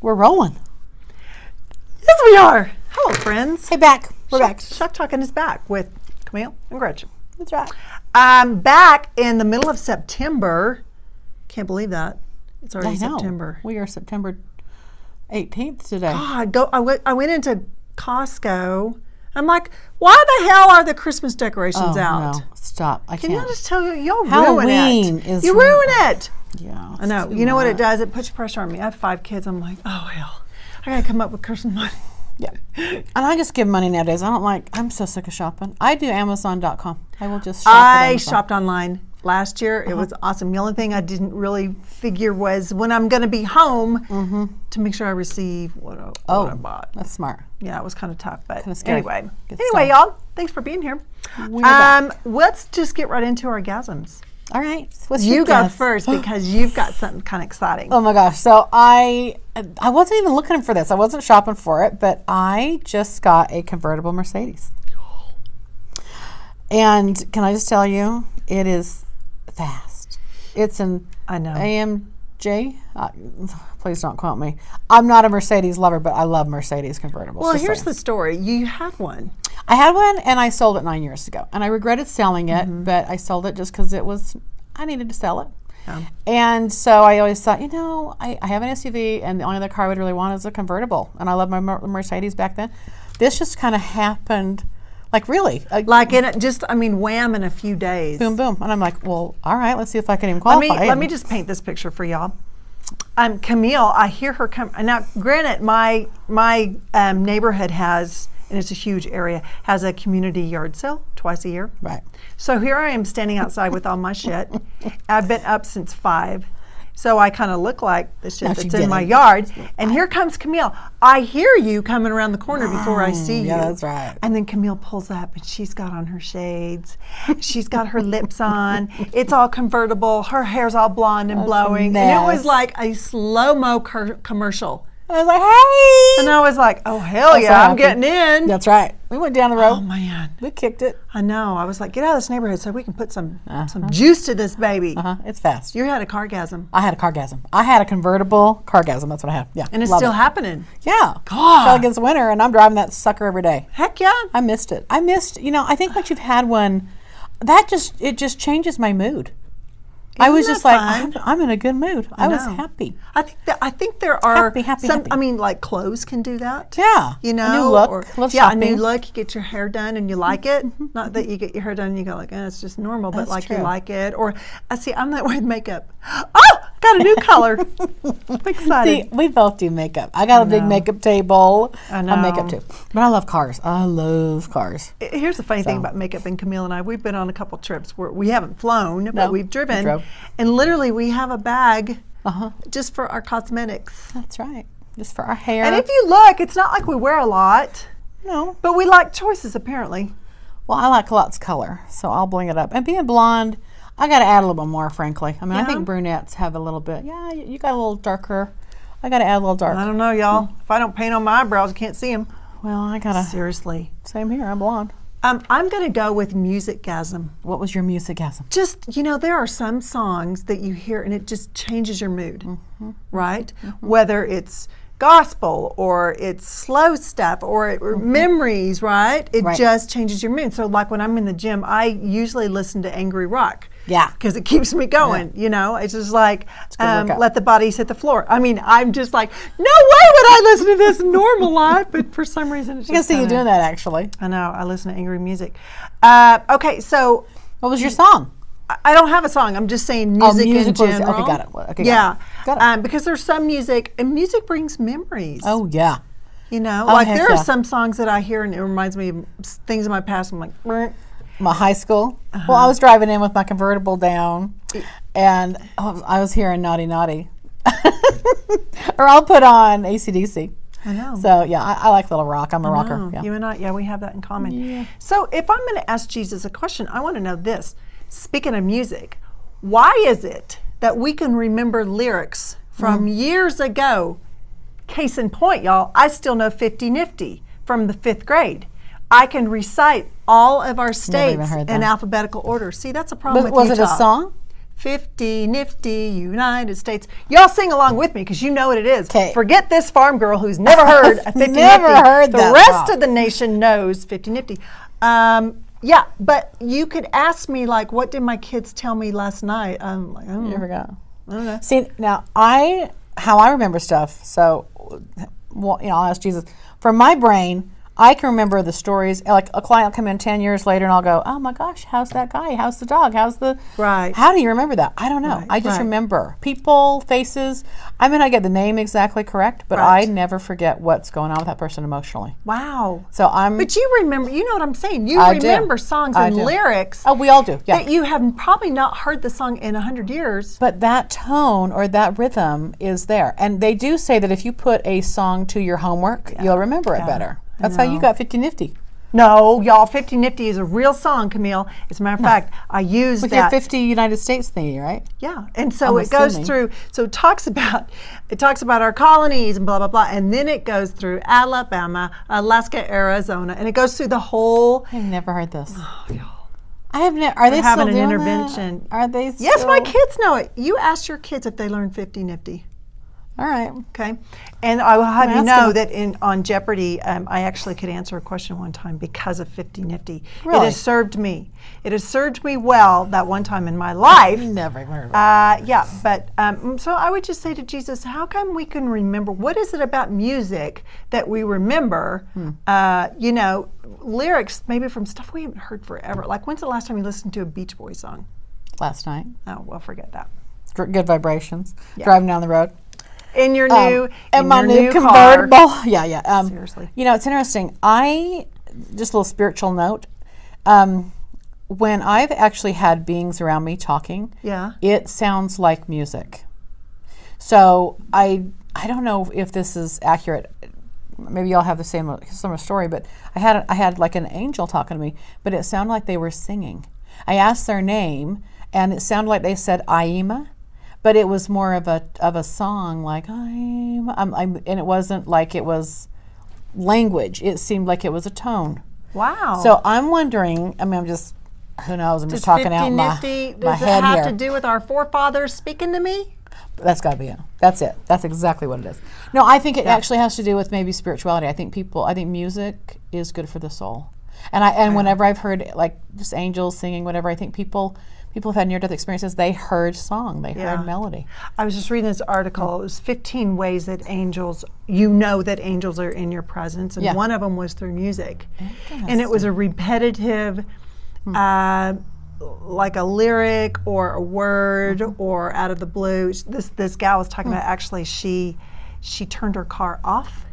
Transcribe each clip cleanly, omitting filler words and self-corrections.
We're rolling. Yes, we are. Hello, friends. Hey, back. We're back. Shock Talking is back with Camille and Gretchen. That's right. I'm back in the middle of September. Can't believe that. It's already I know. September. We are September 18th today. God, I went into Costco. I'm like, why the hell are the Christmas decorations out? No, stop. I Can can't. I just tell you, you'll Halloween ruin it. is You ruin it. Yeah. I know. You know what it does? It puts pressure on me. I have 5 kids. I'm like, oh, hell. I got to come up with Christmas money. Yeah. And I just give money nowadays. I'm so sick of shopping. I do Amazon.com. I will just shop at Amazon. Shopped online last year. It was awesome. The only thing I didn't really figure was when I'm going to be home to make sure I receive what I bought. That's smart. Yeah, it was kind of tough, but scary. Anyway, y'all, thanks for being here. Let's just get right into our gasms. All right. You go first because you've got something kind of exciting. Oh my gosh. So I wasn't even looking for this. I wasn't shopping for it, but I just got a convertible Mercedes. And can I just tell you, it is fast. It's an AMG. Please don't quote me. I'm not a Mercedes lover, but I love Mercedes convertibles. Well, here's the story. You had one. I had one, and I sold it 9 years ago. And I regretted selling it, but I sold it just because I needed to sell it. Yeah. And so I always thought, I have an SUV, and the only other car I would really want is a convertible. And I loved my Mercedes back then. This just kind of happened, really. Wham in a few days. Boom, boom. And I'm like, well, all right, let's see if I can even qualify. Let me just paint this picture for y'all. Camille, I hear her come. Now, granted, my neighborhood has, and it's a huge area, has a community yard sale twice a year. Right. So here I am standing outside with all my shit. I've been up since 5. So I kind of look like the shit that's in my yard. And here comes Camille. I hear you coming around the corner before I see you. Yeah, that's right. And then Camille pulls up and she's got on her shades. She's got her lips on. It's all convertible. Her hair's all blonde and blowing. And it was like a slow-mo commercial. I was like, hey! And I was like, oh, hell yeah, I'm getting in. That's right. We went down the road. Oh, man. We kicked it. I know. I was like, get out of this neighborhood so we can put some juice to this baby. It's fast. You had a cargasm. I had a cargasm. I had a convertible cargasm. That's what I had. Yeah. And it's still happening. Yeah. God. Until it gets winter, and I'm driving that sucker every day. Heck yeah. I missed it. I think once you've had one, it just changes my mood. I was just like, I'm in a good mood. I was happy. I think there are happy. like clothes can do that. Yeah. A new look. A new look. You get your hair done and you like it. Not that you get your hair done and you go like, it's just normal, but you like it. Or I'm that way with makeup. Oh, got a new color. I'm excited. See, we both do makeup. I got a big makeup table. I know. I'm makeup too. But I love cars. I love cars. Here's the funny thing about makeup, and Camille and I, we've been on a couple trips where we haven't flown, but we've driven. And literally we have a bag just for our cosmetics. That's right. Just for our hair. And if you look, it's not like we wear a lot. No. But we like choices, apparently. Well, I like lots of color, so I'll bling it up. And being blonde, I got to add a little bit more, frankly. I think brunettes have a little bit. Yeah, you got a little darker. I got to add a little dark. I don't know, y'all. If I don't paint on my eyebrows, I can't see them. Well, I got to. Seriously. Same here. I'm blonde. I'm going to go with music-gasm. What was your music-gasm? Just, there are some songs that you hear and it just changes your mood, right? Whether it's gospel or it's slow stuff or memories, right? It just changes your mood. So like when I'm in the gym, I usually listen to angry rock. Yeah. Because it keeps me going, It's just like, let the bodies hit the floor. I'm just like, no way would I listen to this in normal life, but for some reason it's just I can see you doing that, actually. I know. I listen to angry music. Okay, so. What was your song? I don't have a song. I'm just saying music in general. Okay, got it. Okay, got it. Because there's some music, and music brings memories. Oh, yeah. There are some songs that I hear and it reminds me of things in my past. I'm like, Brr. My high school. Well, I was driving in with my convertible down, and I was hearing Naughty Naughty. Or I'll put on AC/DC. I know. So, yeah, I like a little rock. I'm a rocker. Yeah. You and I, we have that in common. Yeah. So if I'm going to ask Jesus a question, I want to know this. Speaking of music, why is it that we can remember lyrics from years ago? Case in point, y'all, I still know 50 Nifty from the 5th grade. I can recite all of our states in alphabetical order. See, that's a problem with Utah. Was it a song? 50 nifty United States. Y'all sing along with me because you know what it is. Okay. Forget this farm girl who's never heard a 50 Never nifty. heard the that rest song. of the nation knows 50 nifty. Yeah, but you could ask me, like, what did my kids tell me last night? I'm like, I don't know. You forgot. I don't know. See, now how I remember stuff. So, well, I'll ask Jesus. For my brain, I can remember the stories. Like a client will come in 10 years later, and I'll go, "Oh my gosh, how's that guy? How's the dog? How's the Right? How do you remember that? I don't know. Right, I just right. remember people, faces. I may not get the name exactly correct, but Right. I never forget what's going on with that person emotionally. Wow. So I'm. But you remember, you know what I'm saying? You I do. remember songs I and do. lyrics Oh, we all do. Yeah. that you have probably not heard the song in 100 years. But that tone or that rhythm is there. And they do say that if you put a song to your homework, you'll remember it better. That's how you got 50 Nifty. No, y'all, 50 Nifty is a real song, Camille. As a matter of fact, I used With that. your 50 United States thingy, right? Yeah, and so I'm it goes assuming. through. So it talks about our colonies and blah blah blah, and then it goes through Alabama, Alaska, Arizona, and it goes through the whole. I've never heard this. Oh, y'all. I have never. Are they We're having still an doing intervention. that? Are they still? Yes, my kids know it. You ask your kids if they learn 50 Nifty. All right. Okay, and I will have you ask know them. that on Jeopardy, I actually could answer a question one time because of 50 Nifty. Really? It has served me. It has served me well that one time in my life. Never even heard of it. Yeah, but so I would just say to Jesus, how come we can remember? What is it about music that we remember? Lyrics maybe from stuff we haven't heard forever. Like, when's the last time you listened to a Beach Boys song? Last night. Oh, well, forget that. Good vibrations. Yeah. Driving down the road. In your new, and my your new car. convertible. Yeah. Seriously. It's interesting. Just a little spiritual note. When I've actually had beings around me talking, Yeah. it sounds like music. So I don't know if this is accurate. Maybe y'all have the similar story, but I had like an angel talking to me, but it sounded like they were singing. I asked their name, and it sounded like they said Aima, but it was more of a song, like I'm, and it wasn't like it was language. It seemed like it was a tone. Wow. So I'm wondering. I'm just, who knows? I'm just talking out my Nifty, my does it head have here. to do with our forefathers speaking to me? That's got to be it. That's it. That's exactly what it is. No, I think it actually has to do with maybe spirituality. I think music is good for the soul. And whenever I've heard like just angels singing, whatever, I think people have had near-death experiences. They heard song. They heard melody. I was just reading this article. It was 15 ways that angels are in your presence, and one of them was through music. And it was a repetitive, like a lyric or a word or out of the blue. This gal was talking about actually she turned her car off,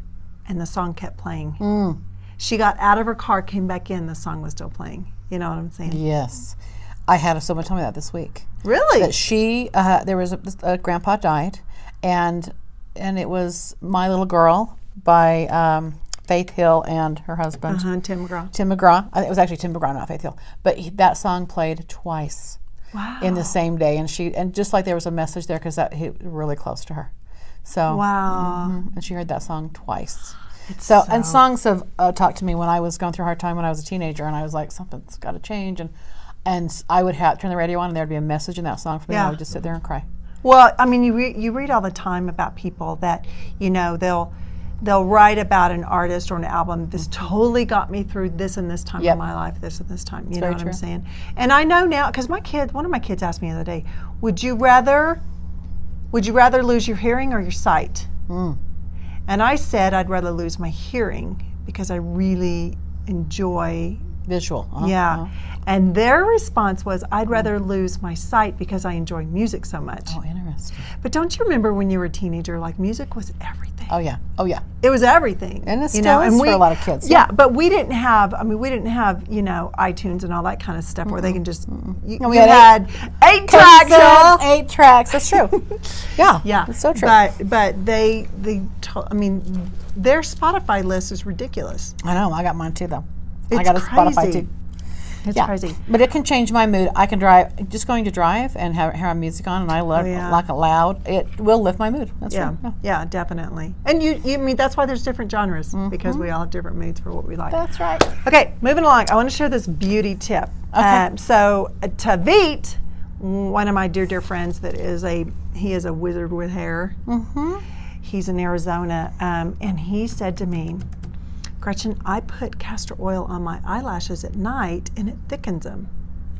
and the song kept playing. She got out of her car, came back in, the song was still playing. You know what I'm saying? Yes. I had someone tell me that this week. Really? That there was a grandpa died, and it was My Little Girl by Faith Hill and her husband. Tim McGraw. Tim McGraw. It was actually Tim McGraw, not Faith Hill. But that song played twice in the same day, and just like there was a message there because that hit really close to her. So wow. And she heard that song twice. And songs have talked to me when I was going through a hard time when I was a teenager, and I was like, something's got to change, and I would turn the radio on, and there'd be a message in that song for me, and I would just sit there and cry. Well, I mean, you read all the time about people that, they'll write about an artist or an album. This totally got me through this and this time of my life, this and this time. You know what I'm saying? And I know now, because one of my kids asked me the other day, would you rather lose your hearing or your sight? And I said I'd rather lose my hearing because I really enjoy visual. And their response was, I'd rather lose my sight because I enjoy music so much. Oh, interesting. But don't you remember when you were a teenager, like music was everything? Oh yeah. It was everything. And it still is for a lot of kids. Yeah, but we didn't have iTunes and all that kind of stuff where they can just, we had 8 tracks, y'all. 8 tracks, that's true. Yeah, it's so true. But their Spotify list is ridiculous. I know, I got mine too though. It's I got a crazy. Spotify too. It's crazy. But it can change my mood. I can just going to drive and have music on, and I like it loud. It will lift my mood. That's right. Yeah, definitely. And you that's why there's different genres, because we all have different moods for what we like. That's right. Okay, moving along. I want to share this beauty tip. Okay. So Tavit one of my dear friends he is a wizard with hair. He's in Arizona, and he said to me, Gretchen, I put castor oil on my eyelashes at night and it thickens them.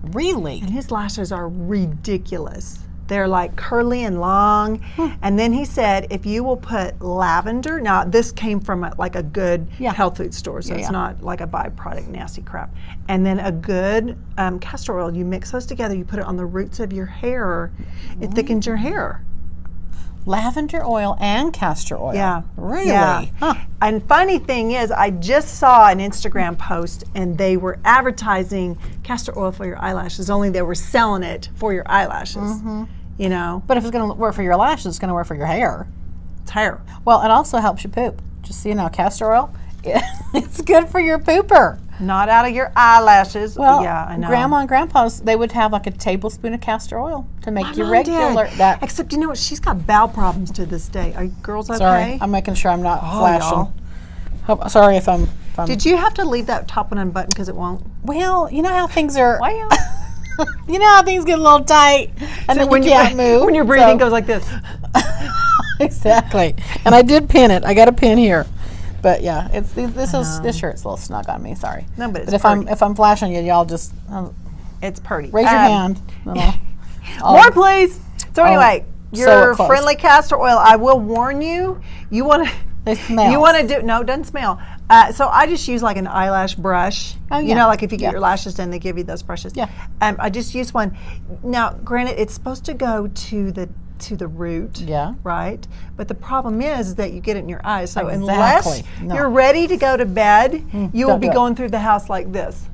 Really? And his lashes are ridiculous. They're like curly and long. And then he said, if you will put lavender, now this came from a good health food store, so it's not like a byproduct, nasty crap. And then a good castor oil, you mix those together, you put it on the roots of your hair, it thickens your hair. Lavender oil and castor oil. Yeah. Really? Yeah. Huh. And funny thing is, I just saw an Instagram post and they were advertising castor oil for your eyelashes, only they were selling it for your eyelashes. You know? But if it's going to work for your lashes, it's going to work for your hair. It's hair. Well, it also helps you poop. Just so you know, castor oil, it's good for your pooper. Not out of your eyelashes. Well, yeah, I know. Grandma and Grandpa's, they would have like a tablespoon of castor oil to make you Mom regular. did. That. Except, you know what? She's got bowel problems to this day. Are you girls okay? Sorry, I'm making sure I'm not flashing. Y'all. Sorry if I'm. Did you have to leave that top one unbuttoned because it won't? Well, you know how things are. Well. You know how things get a little tight, and So then you can't move. When your breathing goes like this. Exactly. And I did pin it. I got a pin here. But yeah, this shirt's a little snug on me. Sorry. No, but it's if I'm flashing you, y'all just it's pretty. raise your hand. More, please. So anyway, your friendly castor oil. I will warn you. You want to. It smells. You want to do no? It doesn't smell. So I just use like an eyelash brush. Oh yeah. You know, like if you get your lashes done, they give you those brushes. Yeah. I just use one. Now, granted, it's supposed to go to the root. Yeah. Right. But the problem is that you get it in your eyes. So Exactly. unless you're ready to go to bed, you will be do it. going through the house like this.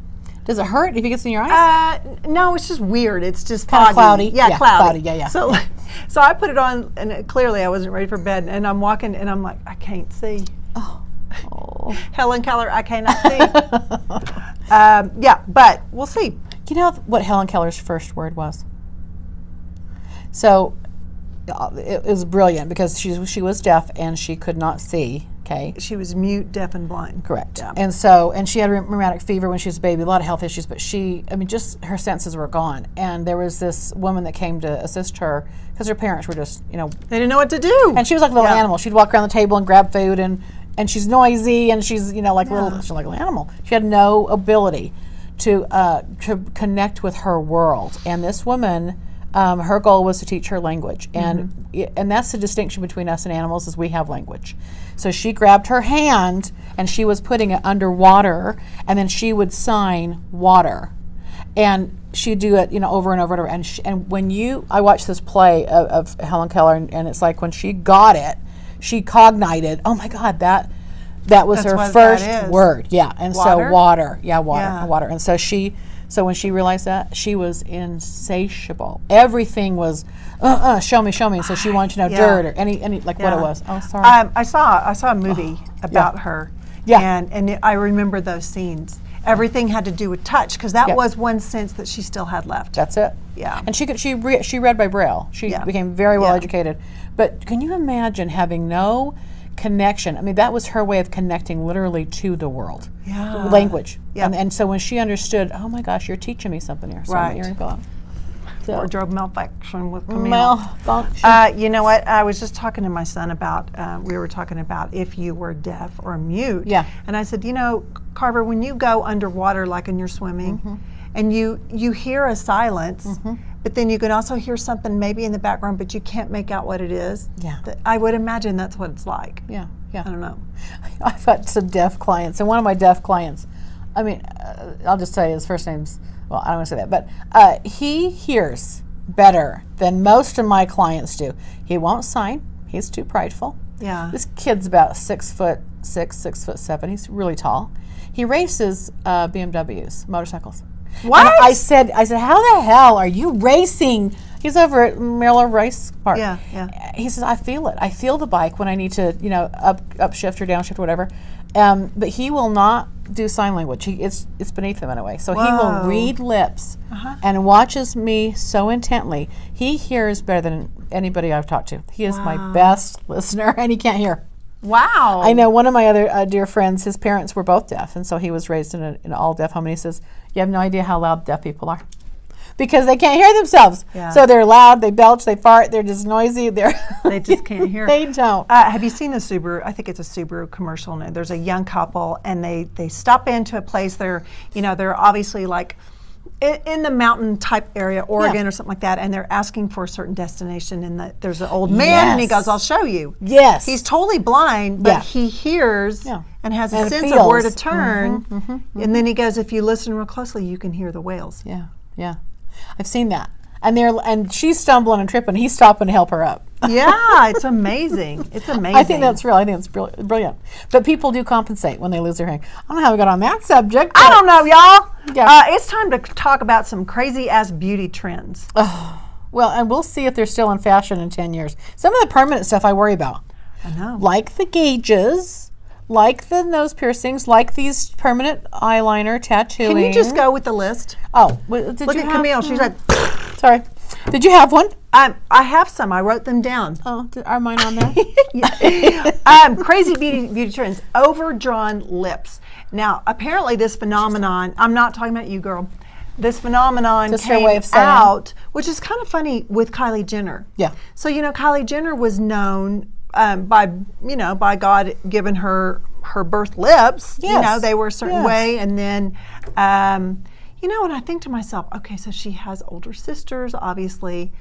Does it hurt if it gets in your eyes? No, it's just weird. It's just Kinda foggy. cloudy. Yeah, Yeah, cloudy. cloudy. Yeah. So I put it on, and clearly I wasn't ready for bed. And I'm walking, and I'm like, I can't see. Oh. Helen Keller, I cannot see. Yeah, but we'll see. You know what Helen Keller's first word was? So it was brilliant because she was deaf and she could not see. Okay. She was mute, deaf, and blind. Correct. Yeah. And she had rheumatic fever when she was a baby, a lot of health issues, but just her senses were gone. And there was this woman that came to assist her because her parents were just, They didn't know what to do. And she was like a little animal. She'd walk around the table and grab food, and she's noisy, and she's, she's like a little animal. She had no ability to connect with her world. And this woman, her goal was to teach her language, and that's the distinction between us and animals is we have language. So she grabbed her hand and she was putting it underwater, and then she would sign water, and she'd do it over and over and over. And when I watched this play of Helen Keller, and it's like when she got it, she cognited. Oh my God, that was That's her first word. Yeah, and Water? so water. Yeah, water, Yeah. water. And so So when she realized that, she was insatiable. Everything was, show me. And so she wanted to know dirt or any what it was. Oh, sorry. I saw a movie about her. Yeah. And I remember those scenes. Everything had to do with touch because that was one sense that she still had left. That's it. Yeah. And she read by Braille. She became very well educated. But can you imagine having no connection? I mean, that was her way of connecting literally to the world. Yeah. Language. Yeah. And so when she understood, oh my gosh, you're teaching me something here. So Right. my earring fell out. Wardrobe malfunction with Camille. Malfunction. You know what? I was just talking to my son about, we were talking about if you were deaf or mute. Yeah. And I said, Carver, when you go underwater like when you're swimming, and you hear a silence, but then you can also hear something maybe in the background, but you can't make out what it is. Yeah. I would imagine that's what it's like. Yeah. I don't know. I've got some deaf clients, and one of my deaf clients, I mean, I'll just tell you his first name's, well, I don't want to say that, but he hears better than most of my clients do. He won't sign. He's too prideful. Yeah. This kid's about 6'6", 6'7". He's really tall. He races BMWs, motorcycles. What? And I said, how the hell are you racing? He's over at Miller Race Park. Yeah. He says, I feel it. I feel the bike when I need to, upshift or downshift or whatever. But he will not do sign language. It's beneath him in a way. So he will read lips and watches me so intently. He hears better than anybody I've talked to. He is my best listener, and he can't hear. Wow. I know one of my other dear friends, his parents were both deaf, and so he was raised in an all-deaf home, and he says, you have no idea how loud deaf people are. because they can't hear themselves. Yeah. So they're loud, they belch, they fart, they're just noisy. They just can't hear. They don't. Have you seen the Subaru? I think it's a Subaru commercial. And there's a young couple, and they stop into a place. They're obviously like in the mountain type area, Oregon or something like that, and they're asking for a certain destination, and there's an old man, and he goes, "I'll show you." Yes. He's totally blind, but he hears and has a sense of where to turn. And then he goes, "If you listen real closely, you can hear the whales." Yeah, yeah, I've seen that. And she's stumbling and tripping. He's stopping to help her up. Yeah, it's amazing. It's amazing. I think that's real. I think it's brilliant. But people do compensate when they lose their hearing. I don't know how we got on that subject. I don't know, y'all. Yeah. It's time to talk about some crazy ass beauty trends. Well, and we'll see if they're still in fashion in 10 years. Some of the permanent stuff I worry about. I know. Like the gauges, like the nose piercings, like these permanent eyeliner tattooing. Can you just go with the list? Oh, Look at Camille. She's like, sorry. Did you have one? I have some. I wrote them down. Oh, are mine on there? Crazy beauty trends. Overdrawn lips. Now, apparently this phenomenon, I'm not talking about you, girl. This phenomenon Just her came way of saying. out, which is kind of funny with Kylie Jenner. Yeah. So, Kylie Jenner was known by God giving her birth lips. Yes. They were a certain way. And then, and I think to myself, okay, so she has older sisters, obviously.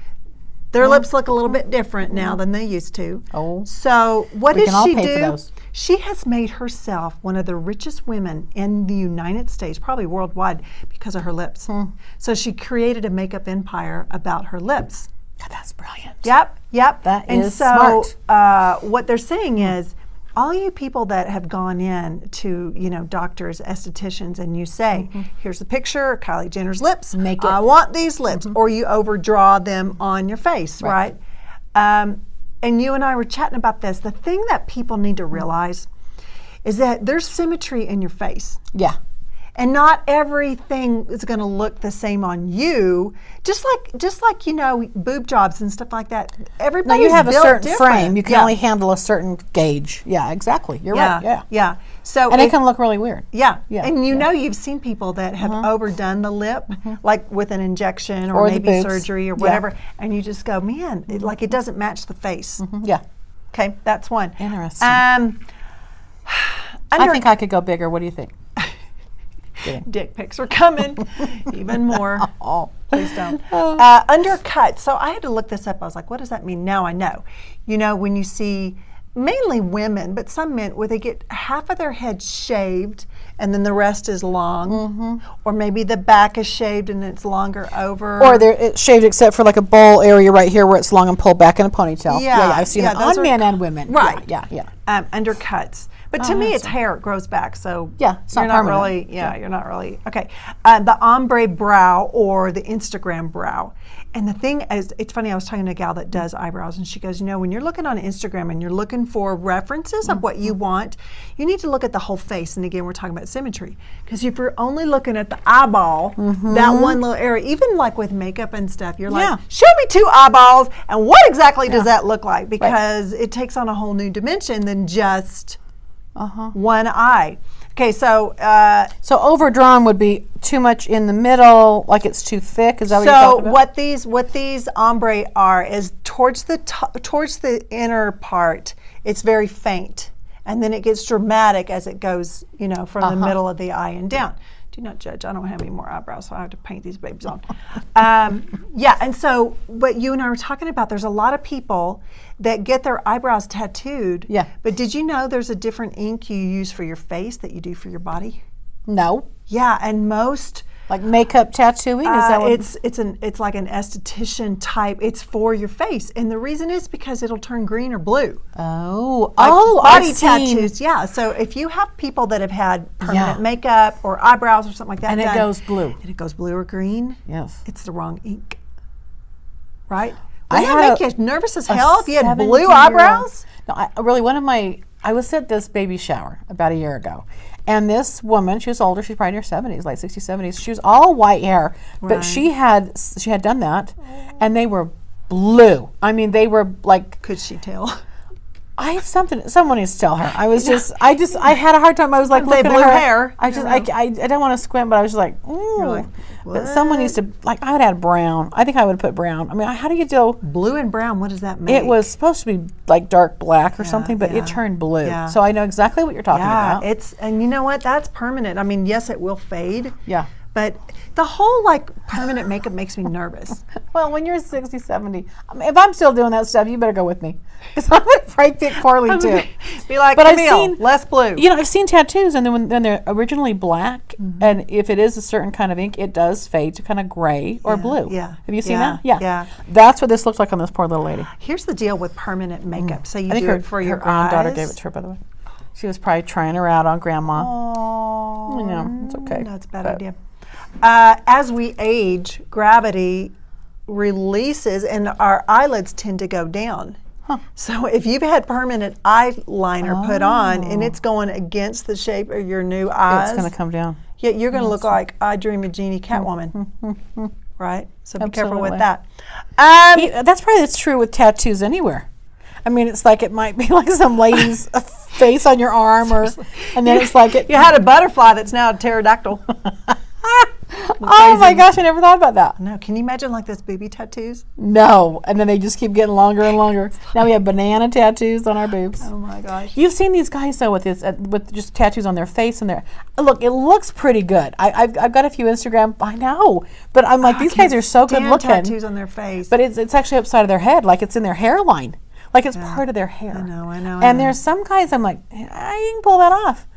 Their lips look a little bit different now than they used to. Oh. So what We does can all she pay for do? those. She has made herself one of the richest women in the United States, probably worldwide, because of her lips. So she created a makeup empire about her lips. God, that's brilliant. Yep. That and is so, smart. what they're saying is, all you people that have gone in to, doctors, estheticians, and you say, here's a picture of Kylie Jenner's lips. Make it. I want these lips. Or you overdraw them on your face, right? And you and I were chatting about this. The thing that people need to realize is that there's symmetry in your face. Yeah. And not everything is going to look the same on you. Just like boob jobs and stuff like that. Everybody's Now you have a built certain different. frame. You can only handle a certain gauge. Yeah, exactly. You're right. Yeah. So And it can look really weird. Yeah. Yeah. And you've seen people that have overdone the lip, like with an injection or the maybe boobs. surgery or whatever, and you just go, man, it doesn't match the face. Yeah. Okay, that's one. Interesting. I think I could go bigger. What do you think? Dick pics are coming, even more. Oh. Please don't. Undercut. So I had to look this up. I was like, what does that mean? Now I know. When you see mainly women, but some men, where they get half of their head shaved and then the rest is long, or maybe the back is shaved and it's longer over. Or it's shaved except for like a bowl area right here where it's long and pulled back in a ponytail. Yeah, I've seen it on men and women. Right. Yeah. Undercuts. But to me, it's hair. It grows back. So it's you're not not permanent. really, you're not really. Okay. The ombre brow or the Instagram brow. And the thing is, it's funny, I was talking to a gal that does eyebrows, and she goes, when you're looking on Instagram and you're looking for references of what you want, you need to look at the whole face. And again, we're talking about symmetry. Because if you're only looking at the eyeball, that one little area, even like with makeup and stuff, you're like, show me two eyeballs, and what exactly does that look like? Because it takes on a whole new dimension than just one eye. Okay, so overdrawn would be too much in the middle, like it's too thick. Is that what you're talking about? So what these ombre are is towards the inner part, it's very faint, and then it gets dramatic as it goes, from the middle of the eye and down. Do not judge. I don't have any more eyebrows, so I have to paint these babies on. And so what you and I were talking about, there's a lot of people that get their eyebrows tattooed. Yeah. But did you know there's a different ink you use for your face that you do for your body? No. Yeah, and most like makeup tattooing? Is that what it's like an esthetician type. It's for your face, and the reason is because it'll turn green or blue. Body tattoos. Yeah. So if you have people that have had permanent makeup or eyebrows or something like that, and it goes blue, or green. Yes. It's the wrong ink. Right. I make you nervous as hell if you had blue eyebrows? No, I was at this baby shower about a year ago. And this woman, she was older, she's probably in her 70s, like 60s, 70s. She was all white hair, but she had done that, and they were blue. I mean, they were like... Could she tell? Someone needs to tell her. I had a hard time. I was like, looking blue at her. hair. I don't want to squint, but I was just like, ooh. But someone used to, like, I would add brown. I think I would put brown. I mean, how do you do? Blue and brown, what does that make? It was supposed to be like dark black or something, but it turned blue. Yeah. So I know exactly what you're talking about. And you know what? That's permanent. I mean, yes, it will fade. Yeah. But the whole like permanent makeup makes me nervous. Well, when you're 60, 70, I mean, if I'm still doing that stuff, you better go with me. Because I'm going to probably pick poorly too. Be like, but Camille, less blue. You know, I've seen tattoos, and then when they're originally black, and if it is a certain kind of ink, it does fade to kind of gray or blue. Yeah. Have you seen that? Yeah. That's what this looked like on this poor little lady. Here's the deal with permanent makeup. So you I think do it for your granddaughter eyes. gave it to her, by the way. She was probably trying her out on grandma. Oh, I know, it's okay. That's a bad idea. As we age, gravity releases and our eyelids tend to go down. Huh. So if you've had permanent eyeliner put on and it's going against the shape of your new eyes, It's going to come down. Yeah, you're going to look like I Dream of Jeannie Catwoman, right? So be careful with that. That's probably true with tattoos anywhere. I mean, it's like it might be like some lady's face on your arm, and then it's like it. You had a butterfly that's now a pterodactyl. Oh my gosh, I never thought about that. No, can you imagine like those booby tattoos? No, and then they just keep getting longer and longer. Now we have banana tattoos on our boobs. Oh my gosh. You've seen these guys though with just tattoos on their face and their look. It looks pretty good. I've got a few Instagram. I know, but I'm like these guys are so good looking. Tattoos on their face, but it's actually upside of their head, like it's in their hairline, like it's part of their hair. I know. And there's some guys I'm like, you can pull that off.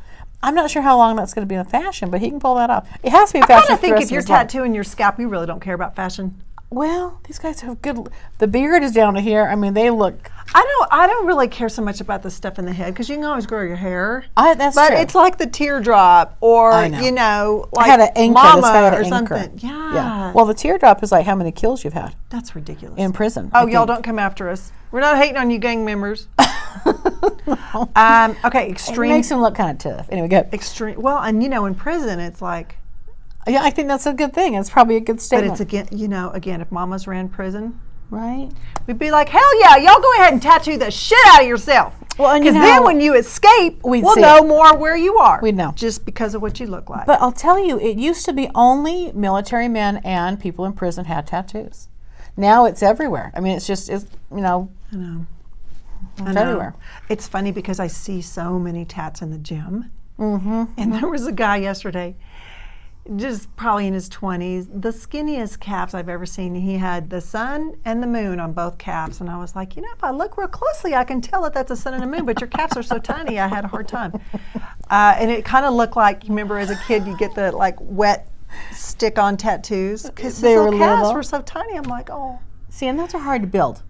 I'm not sure how long that's going to be in fashion, but he can pull that off. It has to be fashion. I kind of think if you're tattooing your scalp, you really don't care about fashion. Well, these guys have good. The beard is down to here. I mean, they look. I don't really care so much about the stuff in the head because you can always grow your hair. That's but true. it's like the teardrop, or like I had an anchor, mama or something. Yeah. Well, the teardrop is like how many kills you've had. That's ridiculous. In prison. Oh, y'all don't come after us. We're not hating on you, gang members. Okay, extreme. It makes them look kind of tough. Anyway, go. Extreme. Well, and in prison, it's like. Yeah, I think that's a good thing. It's probably a good statement. But it's again, if mamas ran prison, right? We'd be like, hell yeah, y'all go ahead and tattoo the shit out of yourself. Well, and because then when you escape, we'll know more where you are. We'd know. Just because of what you look like. But I'll tell you, it used to be only military men and people in prison had tattoos. Now it's everywhere. I mean, it's I know. It's everywhere. It's funny because I see so many tats in the gym. Mm-hmm. And there was a guy yesterday, just probably in his 20s, the skinniest calves I've ever seen. He had the sun and the moon on both calves. And I was like, if I look real closely, I can tell that that's a sun and a moon, but your calves are so tiny, I had a hard time. And it kind of looked like, you remember as a kid, you get the wet stick-on tattoos? Because his little calves were so tiny. I'm like, oh. See, and those are hard to build.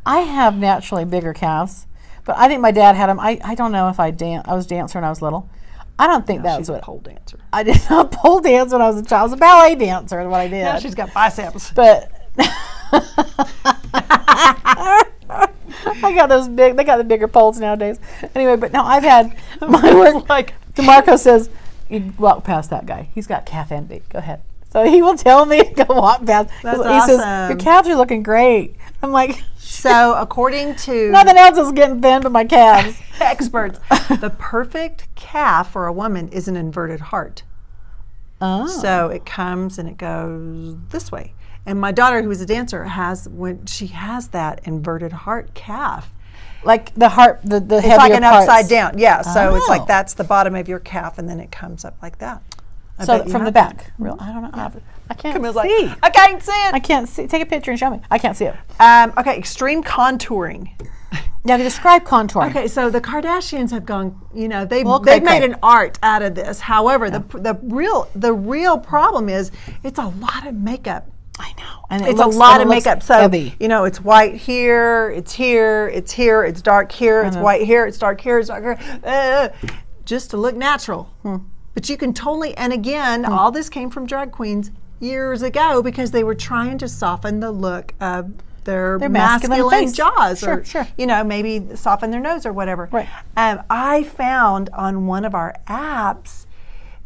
I have naturally bigger calves, but I think my dad had them. I don't know if I was a dancer when I was little. I don't think that was what. Pole dancer. I did not pole dance when I was a child. I was a ballet dancer is what I did. Now she's got biceps. But I got those big. They got the bigger poles nowadays. Anyway, but no, I've had my work. Like DeMarco says, you walk past that guy. He's got calf envy. Go ahead. So he will tell me to go walk past. That's he awesome. says your calves are looking great. I'm like. So according to nothing else is getting thin but my calves. Experts, the perfect calf for a woman is an inverted heart. Oh. So it comes and it goes this way. And my daughter, who is a dancer, when she has that inverted heart calf. Like the heart, the it's heavier like an parts. upside down. Yeah. So it's like that's the bottom of your calf, and then it comes up like that. So from the back. Real? I don't know. Yeah. I can't see. Like, I can't see it. I can't see. Take a picture and show me. I can't see it. Okay, extreme contouring. Now describe contouring. Okay, so the Kardashians have gone. They've made an art out of this. However, the real problem is it's a lot of makeup. I know, and it's a lot of makeup. So heavy. It's white here, it's here, it's here, it's dark here, it's white here, it's dark here, it's dark here, just to look natural. But you can totally, and again, all this came from drag queens years ago because they were trying to soften the look of their masculine face. Jaws, sure. Maybe soften their nose or whatever. Right. I found on one of our apps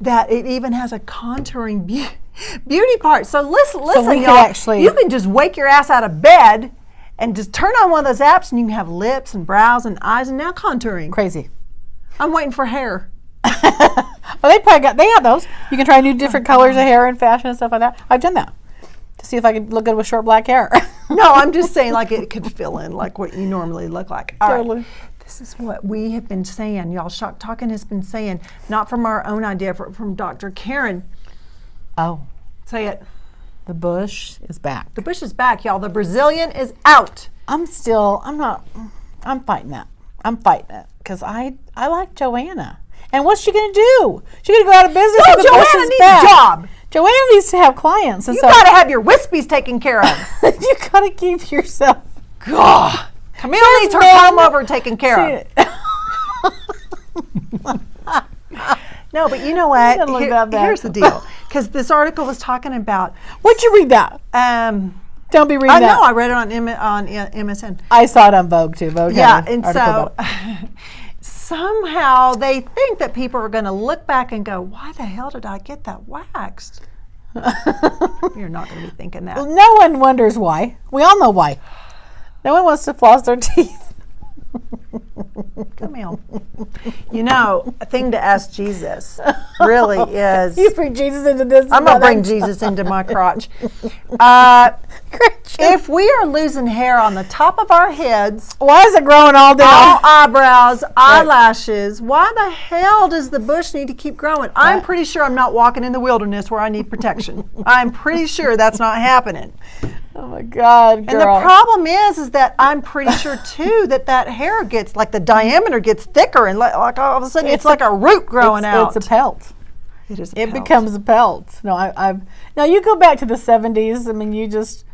that it even has a contouring beauty part. So listen, y'all. You can just wake your ass out of bed and just turn on one of those apps, and you can have lips and brows and eyes, and now contouring. Crazy. I'm waiting for hair. Oh, they have those. You can try new different colors of hair and fashion and stuff like that. I've done that to see if I could look good with short black hair. No, I'm just saying like it could fill in like what you normally look like. All Totally. right. This is what we have been saying, y'all. Shock Talking has been saying, not from our own idea, but from Dr. Karen. Oh, Say it. the bush is back. The bush is back, y'all. The Brazilian is out. I'm fighting that. I'm fighting it because I like Joanna. And what's she going to do? She's going to go out of business. No, if the bush Joanna is needs back. a job. Joanna needs to have clients. And You so got to have your wispies taken care of. you got to keep yourself. God. Camille needs her men. comb over taken care of. No, but you know what? Look that back. Here's the deal. Because this article was talking about. Where'd you read that? Don't be reading I that. know. I read it on MSN. I saw it on Vogue too. Vogue Yeah, had an and article so about it. somehow they think that people are going to look back and go, "Why the hell did I get that waxed?" You're not going to be thinking that. No one wonders why. We all know why. No one wants to floss their teeth. Camille. You know, a thing to ask Jesus really is. You bring Jesus into this. I'm going to bring Jesus into my crotch. If we are losing hair on the top of our heads, why is it growing all down? all eyebrows, eyelashes, why the hell does the bush need to keep growing? I'm pretty sure I'm not walking in the wilderness where I need protection. I'm pretty sure that's not happening. Oh my God, girl. And the problem is that I'm pretty sure too that hair gets, like the diameter gets thicker and like all of a sudden it's like a root growing out. It's a pelt. It is. It becomes a pelt. No, I've now you go back to the 70s. I mean, you just.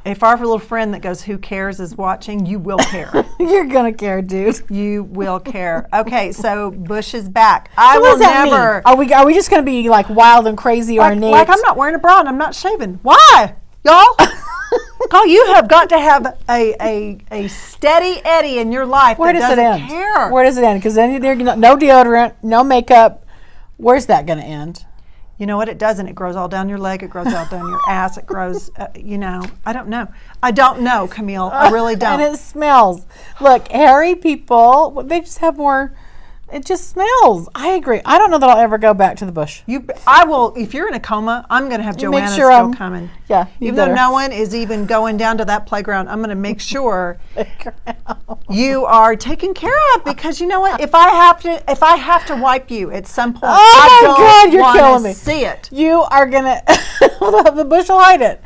If our little friend that goes, "Who cares?" is watching, you will care. You're gonna care, dude. You will care. Okay, so Bush is back. So what does that mean? Are we just gonna be like wild and crazy or ornate? Like I'm not wearing a bra and I'm not shaving. Why, y'all? Oh, you have got to have a steady Eddie in your life. Where does it end? Care. Where does it end? Because then there's no deodorant, no makeup. Where's that gonna end? You know what? It doesn't. It grows all down your leg. It grows all down your ass. It grows, I don't know. I don't know, Camille. I really don't. And it smells. Look, hairy people, they just have more, it just smells. I agree. I don't know that I'll ever go back to the bush. I will, if you're in a coma, I'm going to have Joanna sure still coming. Yeah. Even though no one is even going down to that playground, I'm going to make sure you are taken care of, because you know what? If I have to wipe you at some point, I don't God, you're want killing to me. see it. You are gonna the bush will hide it.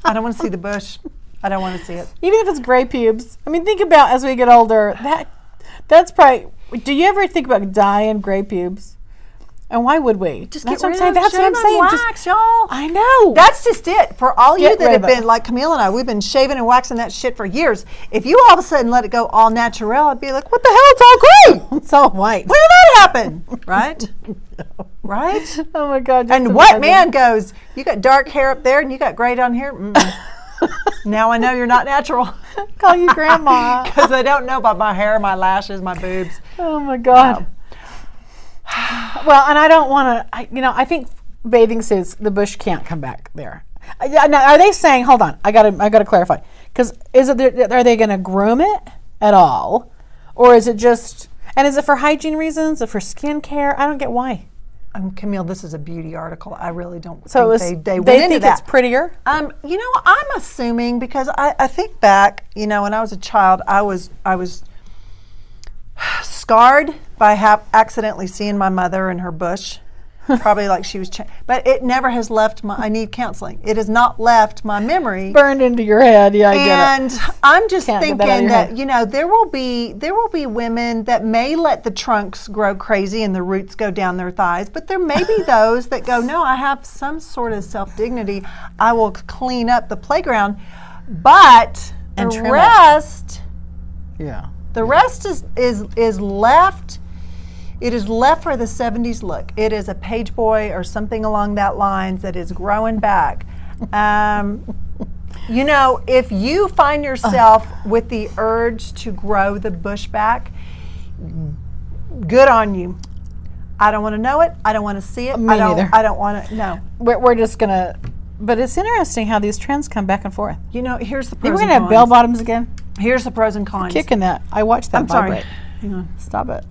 I don't want to see the bush. I don't want to see it. Even if it's gray pubes. I mean, think about as we get older. That's probably. Do you ever think about dyeing gray pubes? And why would we? Just that's get what rid I'm saying. of That's what I'm shave saying. and Just, wax, y'all. I know. That's just it. For all you Get that rid have of it. been like Camille and I, we've been shaving and waxing that shit for years. If you all of a sudden let it go all natural, I'd be like, what the hell? It's all great. It's all white. When did that happen? Right? Right? Oh my God. And what man goes, you got dark hair up there and you got gray down here? Now I know you're not natural. Call you grandma. Because I don't know about my hair, my lashes, my boobs. Oh my God. No. Well, and I don't want to, I think bathing suits, the bush can't come back there. Now, are they saying, hold on, I gotta clarify, because are they going to groom it at all? Or is it just, and is it for hygiene reasons, or for skin care? I don't get why. Camille, this is a beauty article. I really don't think they went into think that. It's prettier? I'm assuming, because I think back, when I was a child, I was scarred by accidentally seeing my mother in her bush, probably like she was, but it never has left I need counseling. It has not left my memory. Burned into your head, yeah, I get it. And I'm just thinking that, head. there will be women that may let the trunks grow crazy and the roots go down their thighs, but there may be those that go, no, I have some sort of self-dignity. I will clean up the playground, but and the rest, yeah. The rest is left. It is left for the 70s look. It is a page boy or something along that lines that is growing back. If you find yourself with the urge to grow the bush back, good on you. I don't want to know it. I don't want to see it. Me neither. I don't want to. No. We're just gonna. But it's interesting how these trends come back and forth. Here's the pros and cons. We're gonna have bell bottoms again. Here's the pros and cons. Kicking that. I watched that. I'm vibrate. sorry. Hang on. Stop it.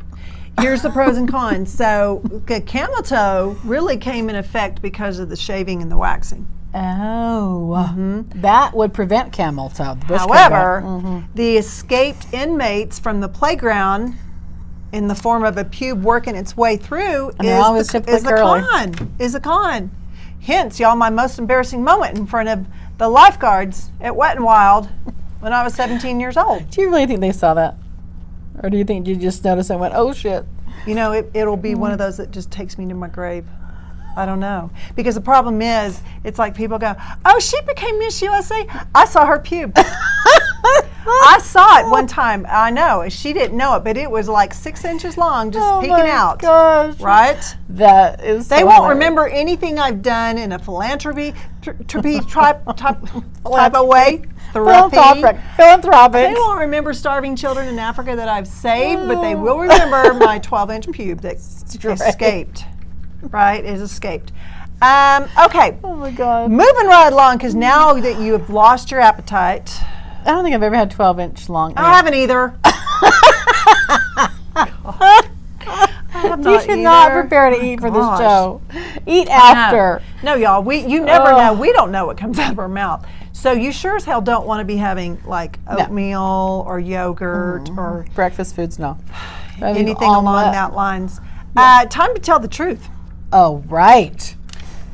Here's the pros and cons. So camel toe really came in effect because of the shaving and the waxing. Oh, that would prevent camel toe. However, the escaped inmates from the playground in the form of a pube working its way through is a con. Hence, y'all, my most embarrassing moment in front of the lifeguards at Wet n Wild when I was 17 years old. Do you really think they saw that? Or do you think you just noticed and went, oh, shit? You know, it'll be one of those that just takes me to my grave. I don't know. Because the problem is, it's like people go, oh, she became Miss USA. I saw her pube. I saw it one time. I know. She didn't know it, but it was like 6 inches long, just peeking out. Gosh. Right? That is They won't remember anything I've done in a philanthropy type of way. Philanthropic. They won't remember starving children in Africa that I've saved, but they will remember my 12-inch pube that escaped. Right? It escaped. Okay. Oh, my God. Moving right along, because now that you have lost your appetite. I don't think I've ever had 12-inch long. I haven't either. You should not prepare to eat for this show. Eat after. No, y'all. You never know. We don't know what comes out of our mouth. So you sure as hell don't want to be having like oatmeal or yogurt or breakfast foods. No. Anything along that lines. Time to tell the truth. Oh, right.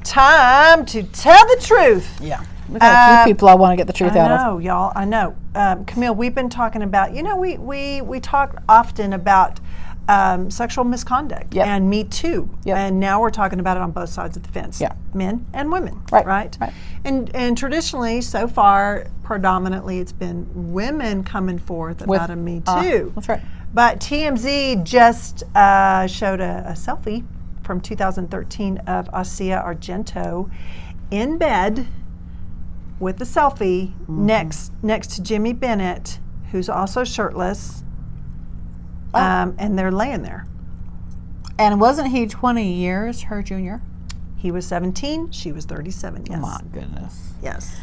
Time to tell the truth. Yeah. We've got a few people I want to get the truth out of. I know, y'all. I know. Camille, we've been talking about, we talk often about sexual misconduct and Me Too. Yep. And now we're talking about it on both sides of the fence. Yeah. Men and women. Right. And traditionally, so far, predominantly, it's been women coming forth about a Me Too. That's right. But TMZ just showed a selfie from 2013 of Asia Argento in bed with the selfie next to Jimmy Bennett, who's also shirtless, and they're laying there. And wasn't he 20 years her junior? He was 17, she was 37, yes. Oh my goodness. Yes.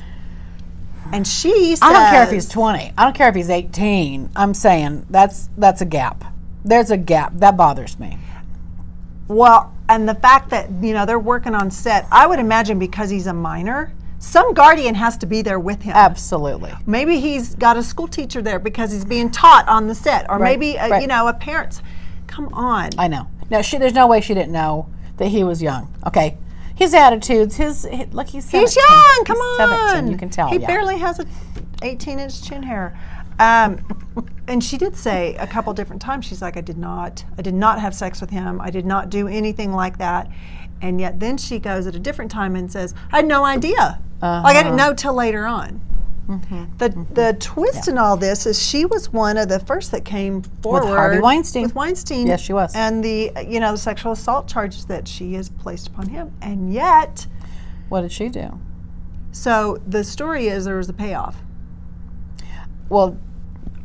And she says... I don't care if he's 20. I don't care if he's 18. I'm saying that's a gap. There's a gap. That bothers me. Well, and the fact that, they're working on set, I would imagine because he's a minor, some guardian has to be there with him. Absolutely. Maybe he's got a school teacher there because he's being taught on the set, or maybe a parent's. Come on. I know. No, there's no way she didn't know that he was young. Okay, his attitudes, he's 17. He's young. Come on. 17. You can tell. He barely has a 18-inch chin hair. And she did say a couple different times, she's like, I did not have sex with him. I did not do anything like that. And yet then she goes at a different time and says, I had no idea. Like I didn't know till later on. The twist in all this is she was one of the first that came forward with Harvey Weinstein. With Weinstein. Yes, she was. And the the sexual assault charges that she has placed upon him. And yet, what did she do? So the story is there was a payoff. Well,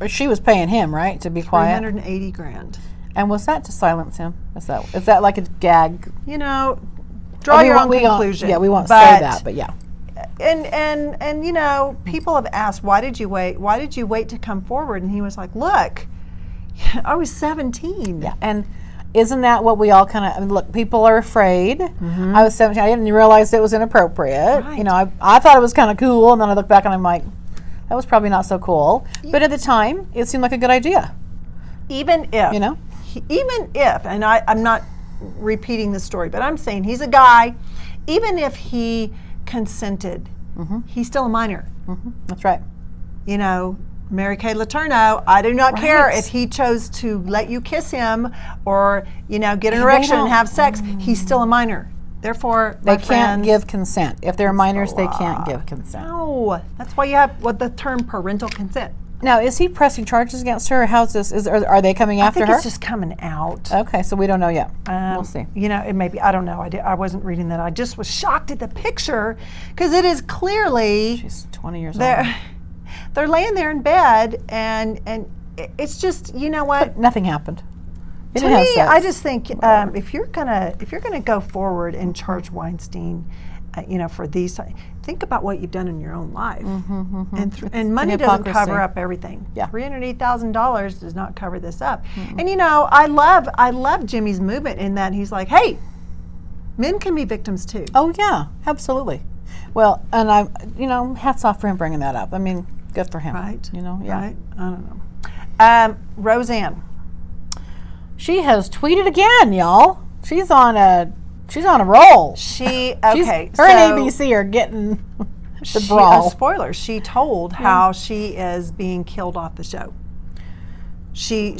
she was paying him, right, to be quiet. $380,000. And was that to silence him? Is that like a gag? Draw your own conclusion. Yeah, we won't say that, but yeah. And people have asked, why did you wait? Why did you wait to come forward? And he was like, look, I was 17. Yeah, and isn't that what we all kind of look? People are afraid. I was 17. I didn't realize it was inappropriate. Right. I thought it was kind of cool, and then I look back and I'm like, that was probably not so cool. But at the time, it seemed like a good idea. Even if, and I'm not repeating the story, but I'm saying he's a guy. Even if he consented, he's still a minor. That's right. Mary Kay Letourneau, I do not care if he chose to let you kiss him or, get an erection and have sex. He's still a minor. Therefore, they can't give consent. If they're minors, they can't give consent. No. That's why you have the term parental consent. Now, is he pressing charges against her? How's this? Are they coming after her? I think it's just coming out. Okay, so we don't know yet. We'll see. It may be. I don't know. I wasn't reading that. I just was shocked at the picture because it is clearly... She's 20 years old. They're laying there in bed, and it's just, you know what? But nothing happened. To me, I just think if you're gonna go forward and charge Weinstein, for these, think about what you've done in your own life. And It's money an doesn't hypocrisy. cover up everything. Yeah. $308,000 does not cover this up. And you know, I love Jimmy's movement in that he's like, hey, men can be victims too. Oh yeah, absolutely. Well, and hats off for him bringing that up. I mean, good for him. Right. You know, yeah. Right. I don't know. Roseann. She has tweeted again, y'all. She's on a roll. Her and ABC are getting the brawl. Spoiler, she told how she is being killed off the show. She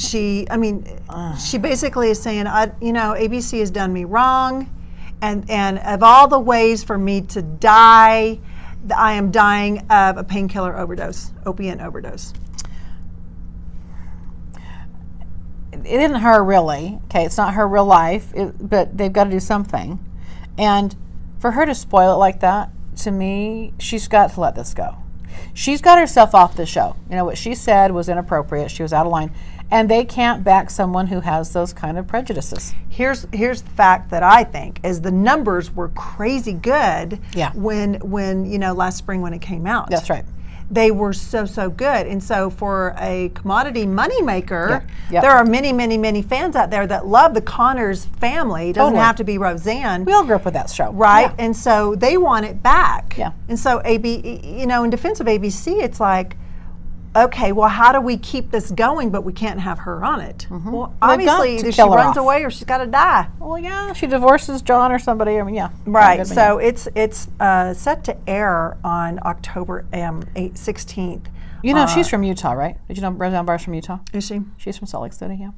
basically is saying, ABC has done me wrong, and of all the ways for me to die, I am dying of a painkiller overdose, opiate overdose. It isn't her really. Okay, it's not her real life, but they've got to do something. And for her to spoil it like that, to me, she's got to let this go. She's got herself off the show. You know, what she said was inappropriate. She was out of line. And they can't back someone who has those kind of prejudices. Here's the fact that I think is the numbers were crazy good when last spring when it came out. That's right. They were so good. And so for a commodity moneymaker, Yep. there are many fans out there that love the Connors family. It doesn't have to be Roseann. We all grew up with that show. Right? Yeah. And so they want it back. Yeah. And so in defense of ABC, it's like, okay, well, how do we keep this going, but we can't have her on it? Well, obviously, either she runs away or she's got to die. Well, yeah, she divorces John or somebody. I mean, yeah. Right. So it's set to air on October 16th. You know, she's from Utah, right? Did you know Roseann Barr's from Utah? Is she? She's from Salt Lake City, yeah.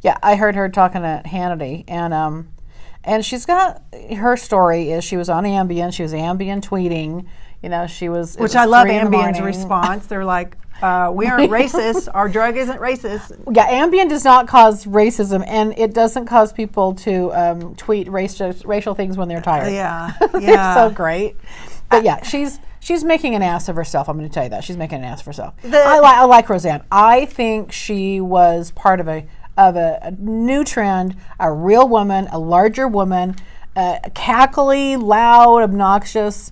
Yeah, I heard her talking to Hannity, and she's got, her story is she was on Ambien, she was Ambien tweeting. You know, which I love Ambien's response. They're like, we aren't racist. Our drug isn't racist. Yeah, Ambien does not cause racism, and it doesn't cause people to tweet racial things when they're tired. Yeah, They're so great. But yeah, she's making an ass of herself. I'm going to tell you that. She's making an ass of herself. I like Roseann. I think she was part of a new trend, a real woman, a larger woman, cackly, loud, obnoxious.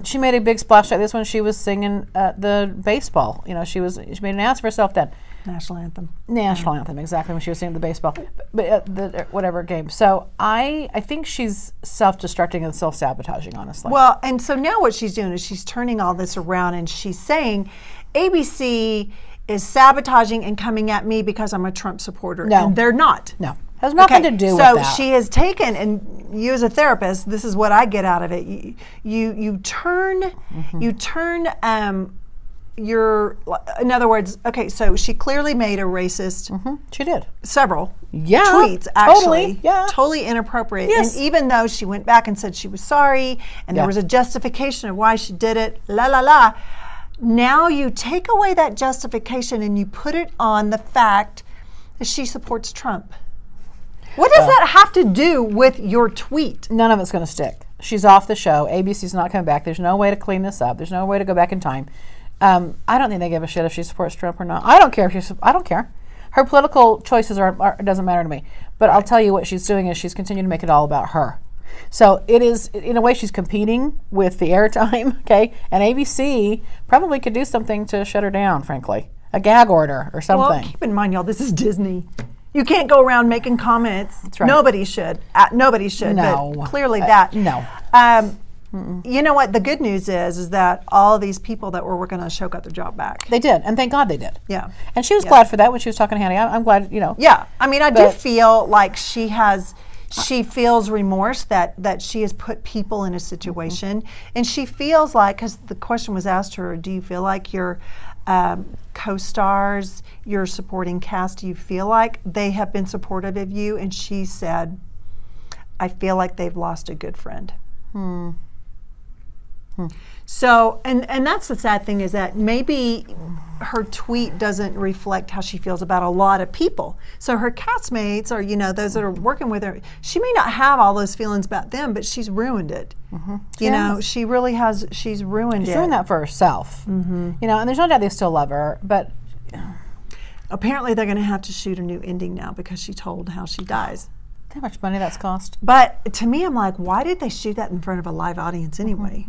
She made a big splash like this when she was singing the baseball. You know, she made an ass for herself then. National anthem. National anthem, exactly, when she was singing the baseball, but whatever game. So I think she's self-destructing and self-sabotaging, honestly. Well, and so now what she's doing is she's turning all this around and she's saying ABC is sabotaging and coming at me because I'm a Trump supporter. No. And they're not. No. Has nothing to do with that. So she has taken, and you as a therapist, this is what I get out of it. You turn in other words, okay, so she clearly made a racist. She did. Several tweets, actually. Totally, totally inappropriate. Yes. And even though she went back and said she was sorry, and there was a justification of why she did it, now you take away that justification and you put it on the fact that she supports Trump. What does that have to do with your tweet? None of it's going to stick. She's off the show. ABC's not coming back. There's no way to clean this up. There's no way to go back in time. I don't think they give a shit if she supports Trump or not. I don't care if I don't care. Her political choices doesn't matter to me. But I'll tell you what she's doing is she's continuing to make it all about her. So it is, in a way, she's competing with the airtime, okay? And ABC probably could do something to shut her down, frankly. A gag order or something. Well, keep in mind, y'all, this is Disney. You can't go around making comments. That's right. Nobody should. Nobody should. No. But clearly that. No. You know what? The good news is that all these people that were working on the show got their job back. They did, and thank God they did. Yeah. And she was glad for that when she was talking to Hannity. I'm glad, you know. Yeah. I mean, I do feel like she feels remorse that she has put people in a situation. And she feels like, because the question was asked her, do you feel like your co-stars, your supporting cast, do you feel like they have been supportive of you? And she said, I feel like they've lost a good friend. So, and that's the sad thing, is that maybe her tweet doesn't reflect how she feels about a lot of people. So her castmates, or those that are working with her, she may not have all those feelings about them, but she's ruined it. You know, she really has. She's ruined it. She's doing that for herself. You know, and there's no doubt they still love her, but apparently they're going to have to shoot a new ending now because she told how she dies. How much money that's cost? But to me, I'm like, why did they shoot that in front of a live audience anyway?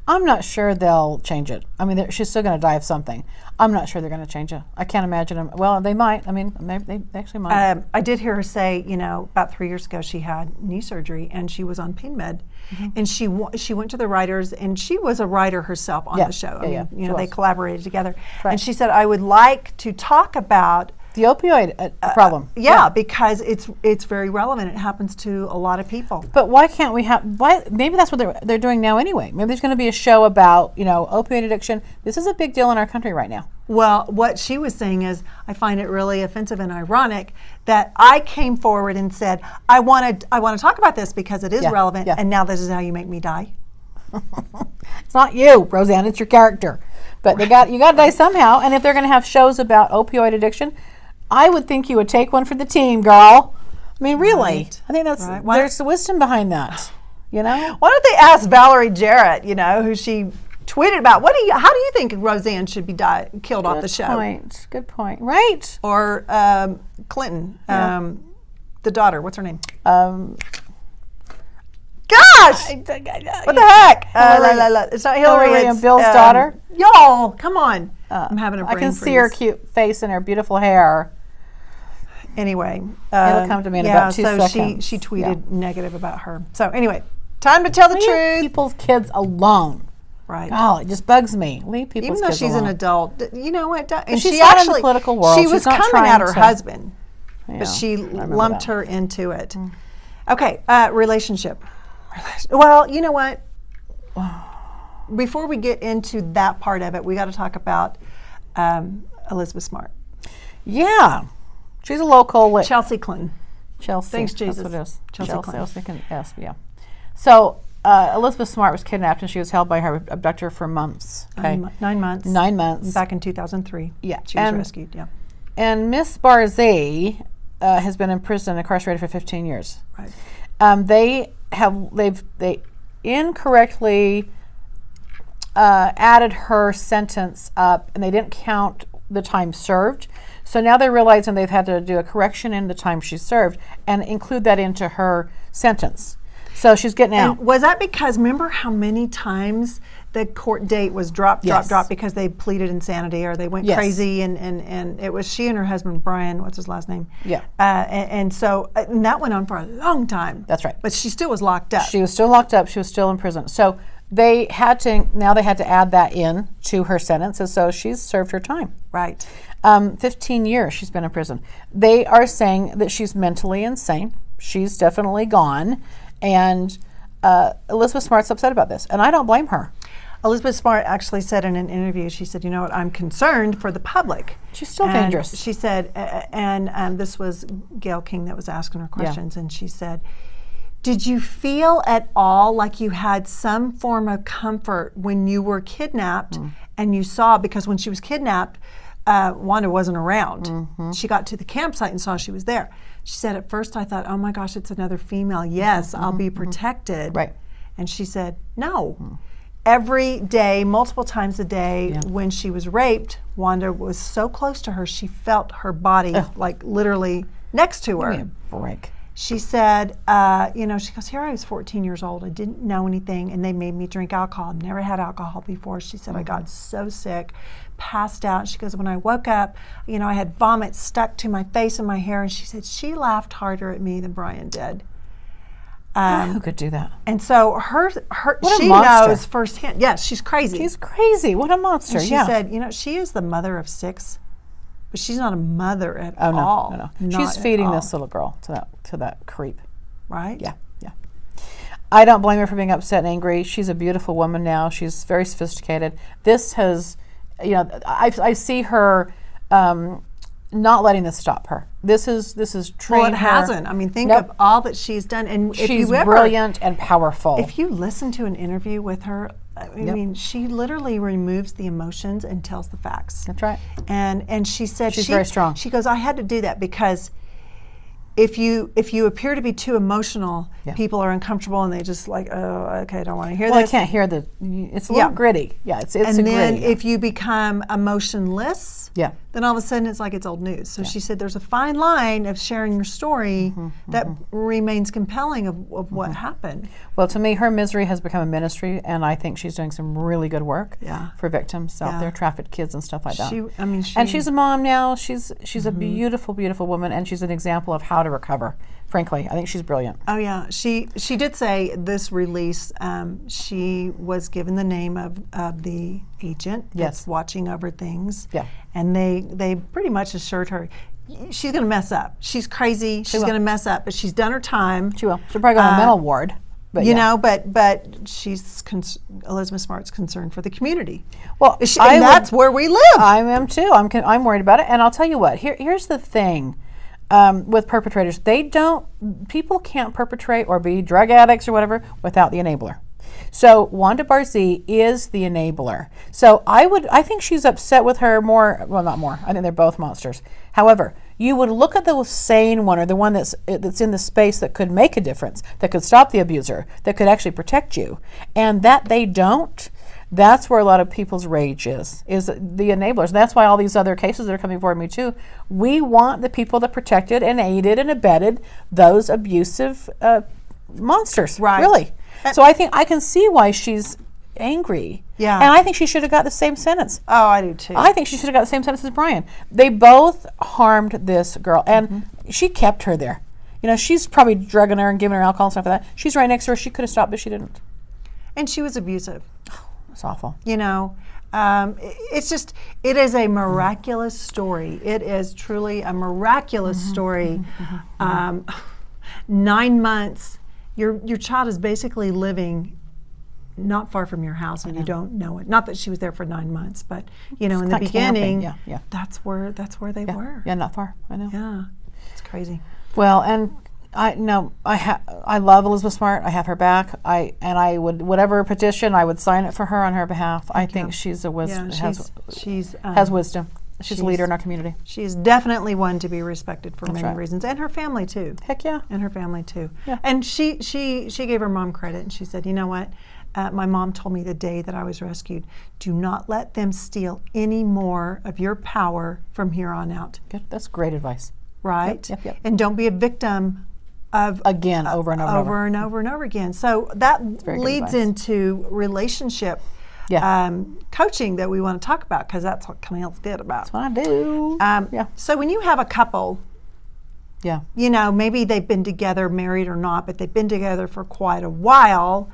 I'm not sure they'll change it. I mean, she's still going to die of something. I'm not sure they're going to change it. I can't imagine them. Well, they might. I mean, maybe they actually might. I did hear her say, about 3 years ago she had knee surgery and she was on pain med, and she went to the writers, and she was a writer herself on the show. They collaborated together, and she said, I would like to talk about the opioid problem. Because it's very relevant. It happens to a lot of people. But why can't we have? Maybe that's what they're doing now anyway. Maybe there's going to be a show about opioid addiction. This is a big deal in our country right now. Well, what she was saying is, I find it really offensive and ironic that I came forward and said, I want to talk about this because it is relevant, and now this is how you make me die. It's not you, Roseann. It's your character. But you got to die somehow. And if they're going to have shows about opioid addiction, I would think you would take one for the team, girl. I mean, really. Right. I think there's wisdom behind that. Why don't they ask Valerie Jarrett, who she tweeted about, how do you think Roseann should be killed off the show? Good point. Right. Or Clinton, the daughter. What's her name? Gosh! What the heck? It's not Hillary. Hillary and Bill's daughter. Y'all, come on. I'm having a brain I can freeze. see her cute face and her beautiful hair. Anyway. It'll come to me in about 2 seconds. She tweeted negative about her. So anyway, time to tell the truth. Leave people's kids alone. Right. Oh, it just bugs me. Leave people's kids alone. Even though she's an adult. You know what? And she's not in the political world. She was coming at her husband. Yeah, but she lumped her into it. Okay, relationship. Well, you know what? Before we get into that part of it, we got to talk about Elizabeth Smart. Yeah. She's a local. Chelsea Clinton. Chelsea. Thanks, Jesus. That's what it is. Chelsea Clinton. I was thinking S, yeah. So Elizabeth Smart was kidnapped and she was held by her abductor for months. Okay? 9 months. 9 months. Back in 2003. Yeah. She was rescued, yeah. And Miss Barzee has been in prison, incarcerated for 15 years. Right. They incorrectly added her sentence up, and they didn't count the time served. So now they're realizing they've had to do a correction in the time she served and include that into her sentence. So she's getting out. And was that because, remember how many times the court date was dropped because they pleaded insanity or they went crazy, and it was she and her husband, Brian, what's his last name? Yeah. And so that went on for a long time. That's right. But she still was locked up. She was still locked up. She was still in prison. So they had to add that in to her sentence, and so she's served her time. Right. 15 years she's been in prison. They are saying that she's mentally insane. She's definitely gone. And Elizabeth Smart's upset about this, and I don't blame her. Elizabeth Smart actually said in an interview, she said, I'm concerned for the public. She's still dangerous. She said, and this was Gayle King that was asking her questions, and she said, did you feel at all like you had some form of comfort when you were kidnapped and you saw, because when she was kidnapped, Wanda wasn't around. Mm-hmm. She got to the campsite and saw she was there. She said, at first I thought, oh my gosh, it's another female. Yes, I'll be protected. Right. And she said, no. Every day, multiple times a day, when she was raped, Wanda was so close to her, she felt her body like literally next to her. Give me a break. She said, she goes, here I was 14 years old. I didn't know anything, and they made me drink alcohol. Never had alcohol before. She said, I got so sick, passed out. She goes, when I woke up, I had vomit stuck to my face and my hair. And she said, she laughed harder at me than Brian did. Who could do that? And so she knows firsthand. Yes, she's crazy. She's crazy. What a monster. And she said, she is the mother of 6. But she's not a mother at all. No. She's feeding this little girl to that creep. Right? Yeah. I don't blame her for being upset and angry. She's a beautiful woman now. She's very sophisticated. This has, I see her not letting this stop her. This is trained Well, it hasn't. I mean, think of all that she's done. And she's brilliant and powerful. If you listen to an interview with her, I mean, she literally removes the emotions and tells the facts. That's right. And she said she's very strong. She goes, I had to do that because if you appear to be too emotional, people are uncomfortable and they just like, oh, okay, I don't want to hear this. Well, I can't hear it's a little gritty. Yeah, it's and a then gritty. if you become emotionless, Yeah. then all of a sudden it's like it's old news. So she said there's a fine line of sharing your story that remains compelling of what happened. Well, to me, her misery has become a ministry, and I think she's doing some really good work Yeah. for victims out there, trafficked kids and stuff like that. And she's a mom now. She's a beautiful, beautiful woman, and she's an example of how to recover. Frankly, I think she's brilliant. Oh yeah, she did say this release. She was given the name of the agent that's watching over things. Yeah. And they pretty much assured her she's going to mess up. She's crazy. She's going to mess up, but she's done her time. She will. She'll probably go on a mental ward. But but she's Elizabeth Smart's concerned for the community. Well, that's where we live. I am too. I'm worried about it, and I'll tell you what. Here's the thing. With perpetrators, people can't perpetrate or be drug addicts or whatever without the enabler. So Wanda Barzee is the enabler. So I think she's upset with her more, well, not more, I think they're both monsters. However, you would look at the sane one, or the one that's in the space that could make a difference, that could stop the abuser, that could actually protect you, and that they don't. That's where a lot of people's rage is the enablers. And that's why all these other cases that are coming forward, me too, we want the people that protected and aided and abetted those abusive monsters. Right. Really. So I think I can see why she's angry. Yeah. And I think she should have got the same sentence. Oh, I do too. I think she should have got the same sentence as Brian. They both harmed this girl, and she kept her there. You know, she's probably drugging her and giving her alcohol and stuff like that. She's right next to her. She could have stopped, but she didn't. And she was abusive. It's awful. You know, it is a miraculous story. It is truly a miraculous story. 9 months, your child is basically living not far from your house, and you don't know it. Not that she was there for 9 months, but in the beginning, camping. that's where they were. Yeah, not far. I know. Yeah, it's crazy. Well, and I love Elizabeth Smart. I have her back. I would, whatever petition, I would sign it for her on her behalf. I think she's a wisdom. Has wisdom. She's a leader in our community. She is definitely one to be respected for many reasons, and her family too. Heck yeah. And her family too. Yeah. And she gave her mom credit, and she said, you know what? My mom told me the day that I was rescued, do not let them steal any more of your power from here on out. Good. That's great advice. Right? Yep. And don't be a victim of again over and over again. So that leads advice. Into relationship coaching that we want to talk about, because that's what Camille's good about. That's what I do. So when you have a couple, maybe they've been together, married or not, but they've been together for quite a while,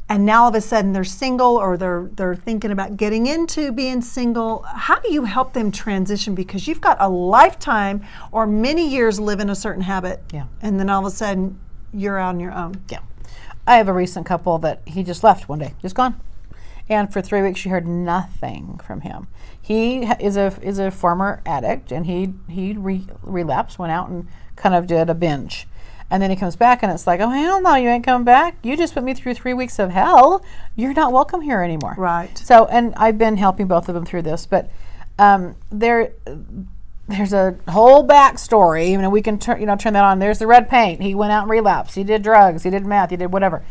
and now all of a sudden they're single, or they're thinking about getting into being single. How do you help them transition? Because you've got a lifetime or many years living a certain habit, and then all of a sudden you're out on your own. Yeah. I have a recent couple that he just left one day, just gone. And for 3 weeks, she heard nothing from him. He is a former addict, and he relapsed, went out and kind of did a binge. And then he comes back, and it's like, oh, hell no, you ain't coming back. You just put me through 3 weeks of hell. You're not welcome here anymore. Right. So, and I've been helping both of them through this, but there's a whole backstory. We can turn that on. There's the red paint. He went out and relapsed. He did drugs. He did meth. He did whatever.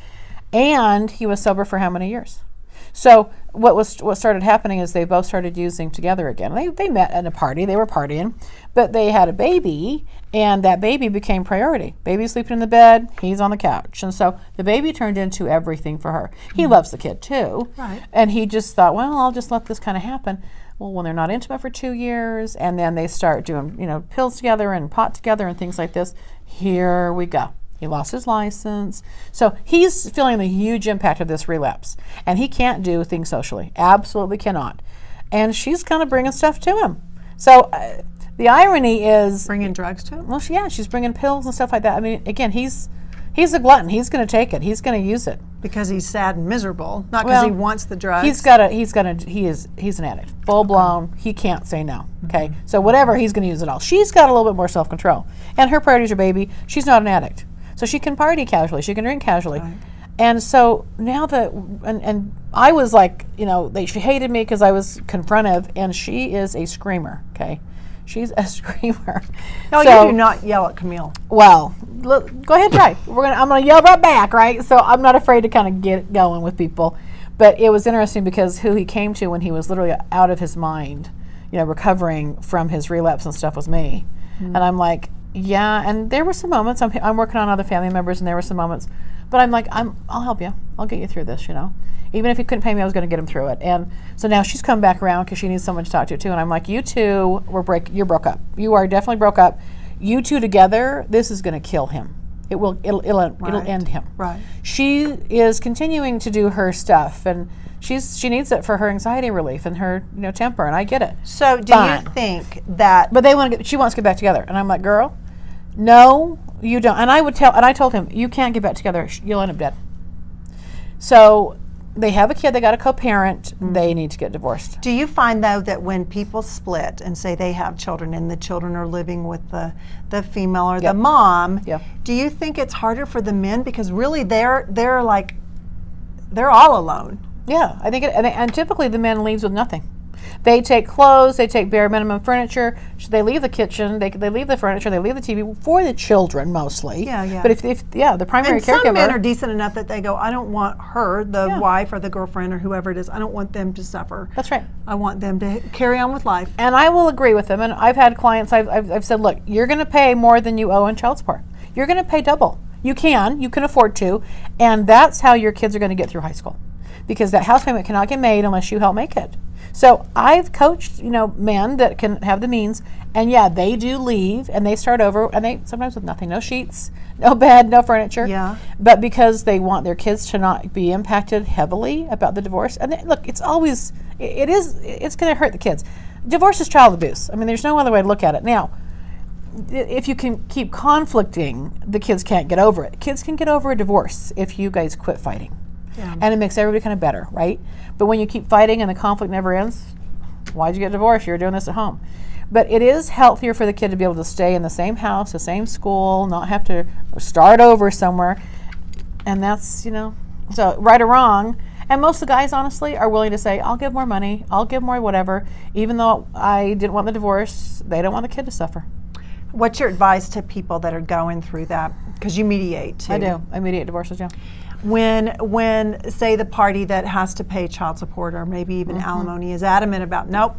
And he was sober for how many years? So what started happening is they both started using together again. They met at a party. They were partying, but they had a baby, and that baby became priority. Baby's sleeping in the bed. He's on the couch. And so the baby turned into everything for her. He loves the kid too. Right. And he just thought, well, I'll just let this kind of happen. Well, when they're not intimate for 2 years, and then they start doing, pills together and pot together and things like this, here we go. He lost his license. So he's feeling the huge impact of this relapse. And he can't do things socially. Absolutely cannot. And she's kind of bringing stuff to him. So the irony is... Bringing drugs to him? Well, she's bringing pills and stuff like that. I mean, again, he's a glutton. He's going to take it. He's going to use it. Because he's sad and miserable. Not because he wants the drugs. He's an addict. Full blown. He can't say no. Okay? So whatever, he's going to use it all. She's got a little bit more self-control. And her priorities are baby. She's not an addict. So she can party casually. She can drink casually. Right. And so now that, and I was like, she hated me because I was confrontive, and she is a screamer, okay? She's a screamer. No, so, you do not yell at Camille. Well, look, go ahead, try. I'm gonna yell right back, right? So I'm not afraid to kind of get going with people. But it was interesting because who he came to when he was literally out of his mind. recovering from his relapse and stuff was me. And I'm like, yeah. And there were some moments, I'm working on other family members, and there were some moments, but I'm like, I'll help you. I'll get you through this, Even if he couldn't pay me, I was going to get him through it. And so now she's come back around because she needs someone to talk to too. And I'm like, you two, you're broke up. You are definitely broke up. You two together, this is going to kill him. It'll end him. Right. She is continuing to do her stuff, and she needs it for her anxiety relief and her temper, and I get it. So do you think that? But she wants to get back together, and I'm like, girl, no, you don't. And I told him, you can't get back together. You'll end up dead. So they have a kid. They got a co-parent. They need to get divorced. Do you find, though, that when people split and say they have children and the children are living with the female or the mom, do you think it's harder for the men because really they're all alone? Yeah, I think and typically the man leaves with nothing. They take clothes, they take bare minimum furniture, they leave the kitchen, they leave the furniture, they leave the TV for the children mostly. Yeah. But if the primary and caregiver. Some men are decent enough that they go, I don't want her, the wife or the girlfriend or whoever it is, I don't want them to suffer. That's right. I want them to carry on with life. And I will agree with them. And I've had clients, I've said, look, you're going to pay more than you owe in child support. You're going to pay double. You can afford to. And that's how your kids are going to get through high school. Because that house payment cannot get made unless you help make it. So I've coached, men that can have the means, and they do leave and they start over, and they sometimes with nothing, no sheets, no bed, no furniture. Yeah. But because they want their kids to not be impacted heavily about the divorce, and look, it's always it's going to hurt the kids. Divorce is child abuse. I mean, there's no other way to look at it. Now, if you can keep conflicting, the kids can't get over it. Kids can get over a divorce if you guys quit fighting. Yeah. And it makes everybody kind of better, right? But when you keep fighting and the conflict never ends, why'd you get divorced? You were doing this at home. But it is healthier for the kid to be able to stay in the same house, the same school, not have to start over somewhere. And that's, so right or wrong. And most of the guys, honestly, are willing to say, I'll give more money, I'll give more whatever. Even though I didn't want the divorce, they don't want the kid to suffer. What's your advice to people that are going through that? Because you mediate too. I do. I mediate divorces, yeah. When say the party that has to pay child support or maybe even alimony is adamant about, nope,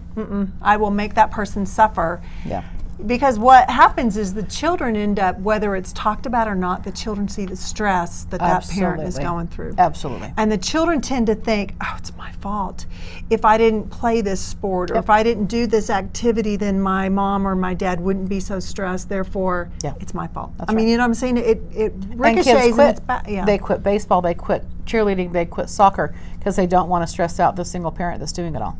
I will make that person suffer. Yeah. Because what happens is the children end up, whether it's talked about or not, the children see the stress that parent is going through. Absolutely. And the children tend to think, oh, it's my fault. If I didn't play this sport or if I didn't do this activity, then my mom or my dad wouldn't be so stressed. Therefore, it's my fault. That's I mean, you know what I'm saying? It ricochets and it's bad. Yeah. They quit baseball, they quit cheerleading, they quit soccer because they don't want to stress out the single parent that's doing it all.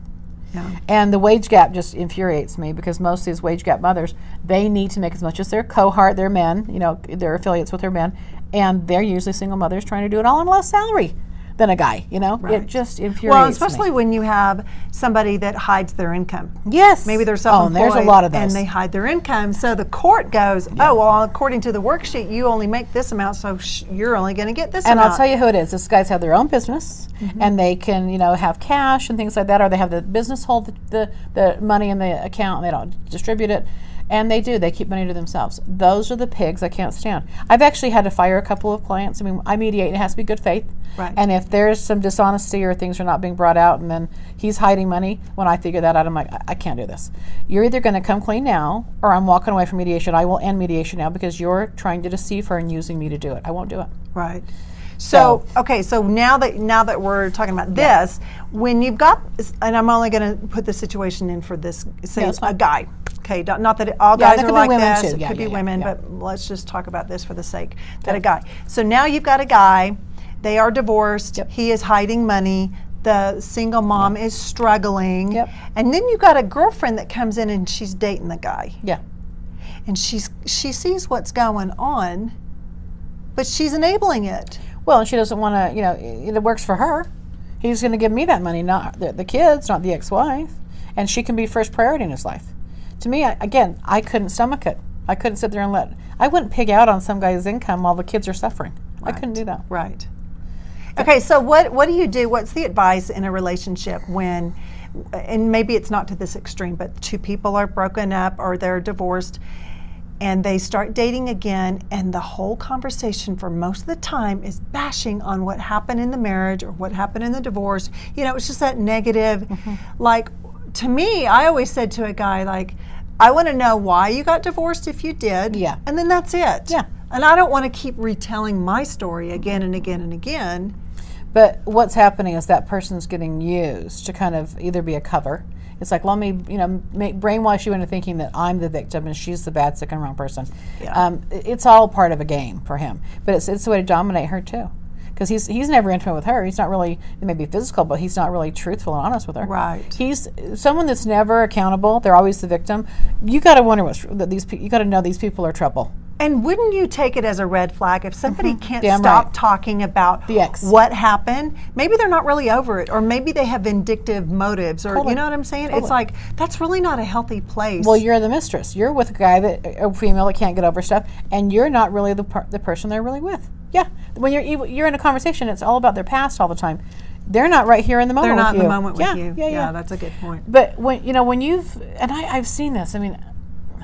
Yeah. And the wage gap just infuriates me because most of these wage gap mothers, they need to make as much as their cohort, their men, their affiliates with their men, and they're usually single mothers trying to do it all on less salary than a guy, Right. It just infuriates me. Well, especially when you have somebody that hides their income. Yes. Maybe they're self-employed. And there's a lot of those. And they hide their income. So the court goes, oh, well, according to the worksheet, you only make this amount, so you're only going to get this amount. And I'll tell you who it is. These guys have their own business, and they can, have cash and things like that, or they have the business hold the money in the account, and they don't distribute it. And they do. They keep money to themselves. Those are the pigs I can't stand. I've actually had to fire a couple of clients. I mean, I mediate, and it has to be good faith. Right. And if there's some dishonesty or things are not being brought out and then he's hiding money, when I figure that out, I'm like, I can't do this. You're either going to come clean now or I'm walking away from mediation. I will end mediation now because you're trying to deceive her and using me to do it. I won't do it. Right. So now that we're talking about this, when you've got, and I'm only going to put the situation in for this, say a guy. Okay, not that all guys are like this. It could be women, but let's just talk about this for the sake that a guy. So now you've got a guy. They are divorced. Yep. He is hiding money. The single mom is struggling. Yep. And then you've got a girlfriend that comes in and she's dating the guy. Yeah. And she sees what's going on, but she's enabling it. Well, and she doesn't want to, it works for her. He's going to give me that money, not the kids, not the ex-wife. And she can be first priority in his life. To me, I couldn't stomach it. I couldn't sit there and I wouldn't pig out on some guy's income while the kids are suffering. Right. I couldn't do that. Right. Okay, so what do you do? What's the advice in a relationship when, and maybe it's not to this extreme, but two people are broken up or they're divorced and they start dating again, and the whole conversation for most of the time is bashing on what happened in the marriage or what happened in the divorce. It's just that negative, like, to me, I always said to a guy, like, I want to know why you got divorced if you did. Yeah. And then that's it. Yeah. And I don't want to keep retelling my story again and again and again. But what's happening is that person's getting used to kind of either be a cover. It's like, let me, brainwash you into thinking that I'm the victim and she's the bad, sick, and wrong person. Yeah. It's all part of a game for him. But it's a way to dominate her, too. Because he's never intimate with her. He's not really, it may be physical, but he's not really truthful and honest with her. Right. He's someone that's never accountable. They're always the victim. You got to wonder you got to know these people are trouble. And wouldn't you take it as a red flag if somebody can't Damn stop right. talking about The ex. what happened? Maybe they're not really over it, or maybe they have vindictive motives, or Totally. you know what I'm saying? Totally. It's like, that's really not a healthy place. Well, you're the mistress. You're with a guy a female that can't get over stuff, and you're not really the person they're really with. Yeah, when you're in a conversation, it's all about their past all the time. They're not right here in the moment. They're not with in the you. moment Yeah, with you. Yeah, That's a good point. But when you've I've seen this. I mean,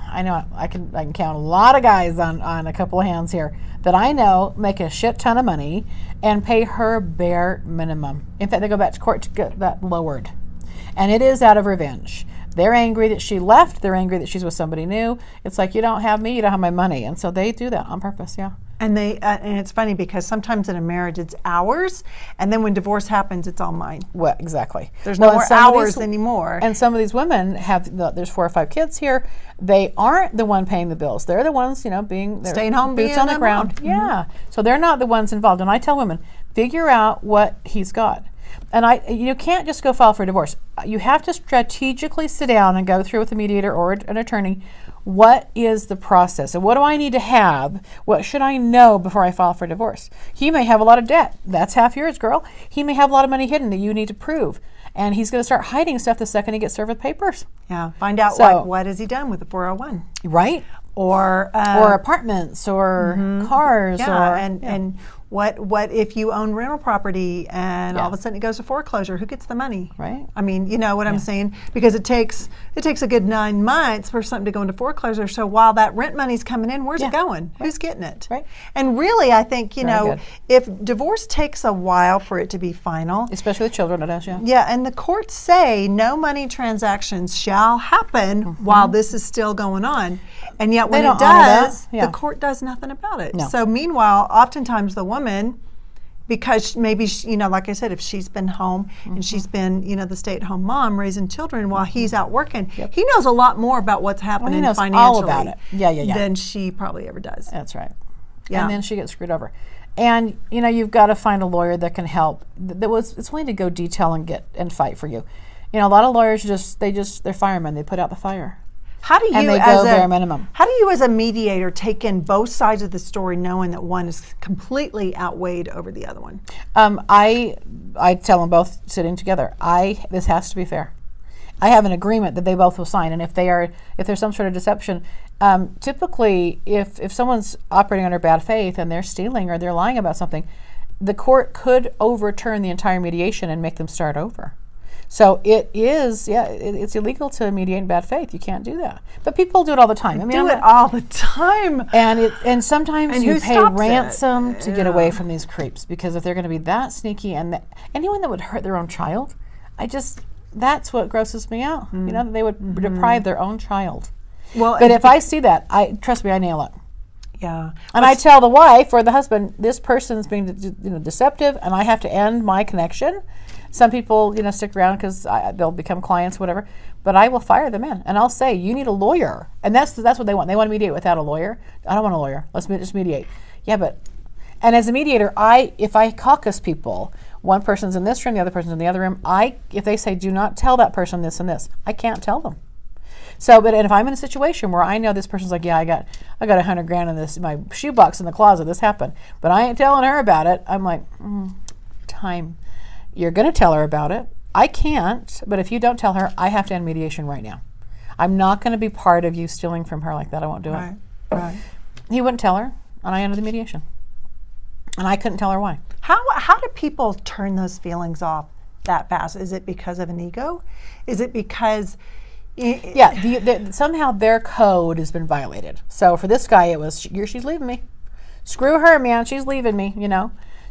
I know I can count a lot of guys on a couple of hands here that I know make a shit ton of money and pay her bare minimum. In fact, they go back to court to get that lowered, and it is out of revenge. They're angry that she left. They're angry that she's with somebody new. It's like, you don't have me, you don't have my money, and so they do that on purpose. Yeah. And and it's funny because sometimes in a marriage it's ours, and then when divorce happens, it's all mine. Well, exactly. There's no more some of hours these- anymore. And some of these women there's 4 or 5 kids here. They aren't the one paying the bills. They're the ones, being Staying home, boots being on the a ground. mom. Yeah. So they're not the ones involved. And I tell women, figure out what he's got. And you can't just go file for a divorce. You have to strategically sit down and go through with a mediator or an attorney. What is the process? And what do I need to have? What should I know before I file for divorce? He may have a lot of debt. That's half yours, girl. He may have a lot of money hidden that you need to prove. And he's going to start hiding stuff the second he gets served with papers. Yeah. Find out, So- what has he done with the 401? Right? Or Or apartments or cars. yeah, or and what if you own rental property and all of a sudden it goes to foreclosure? Who gets the money? Right. I mean, you know what I'm saying? Because it takes a good 9 months for something to go into foreclosure. So while that rent money's coming in, where's it going? Who's getting it? Right. And really, I think good. if divorce takes a while for it to be final. Especially with children, it does, yeah. Yeah, and the courts say no money transactions shall happen while this is still going on. And yet when They it don't honor that. does, Yeah. the court does nothing about it. No. So meanwhile, oftentimes the woman, because maybe, like I said, if she's been home and she's been, the stay-at-home mom raising children while he's out working, he knows a lot more about what's happening he knows financially all about it. Yeah. than she probably ever does. That's right. Yeah. And then she gets screwed over. And you've got to find a lawyer that can help. It's willing to go detail and fight for you. A lot of lawyers they're firemen. They put out the fire. How do you, and they go bare minimum. How do you, as a mediator, take in both sides of the story, knowing that one is completely outweighed over the other one? I tell them both sitting together. This has to be fair. I have an agreement that they both will sign, and if there's some sort of deception, typically if someone's operating under bad faith and they're stealing or they're lying about something, the court could overturn the entire mediation and make them start over. So it's illegal to mediate in bad faith. You can't do that. But people do it all the time. Do it all the time. And sometimes And you who pay stops ransom it? to get away from these creeps, because if they're going to be that sneaky and anyone that would hurt their own child, that's what grosses me out. That they would deprive their own child. Well, but if I see that, trust me, I nail it. Yeah. And I tell the wife or the husband, this person's being deceptive, and I have to end my connection. Some people, stick around because they'll become clients, whatever. But I will fire them in, and I'll say, you need a lawyer, and that's what they want. They want to mediate without a lawyer. I don't want a lawyer. Let's just mediate. Yeah, and as a mediator, if I caucus people, one person's in this room, the other person's in the other room. If they say, do not tell that person this and this, I can't tell them. So, and if I'm in a situation where I know this person's like, yeah, I got $100,000 in this, my shoebox in the closet, this happened, but I ain't telling her about it. I'm like, time. You're going to tell her about it. I can't, but if you don't tell her, I have to end mediation right now. I'm not going to be part of you stealing from her like that. I won't do it. Right. He wouldn't tell her, and I ended the mediation. And I couldn't tell her why. How do people turn those feelings off that fast? Is it because of an ego? Is it because... somehow their code has been violated. So for this guy, it was, she's leaving me. Screw her, man. She's leaving me,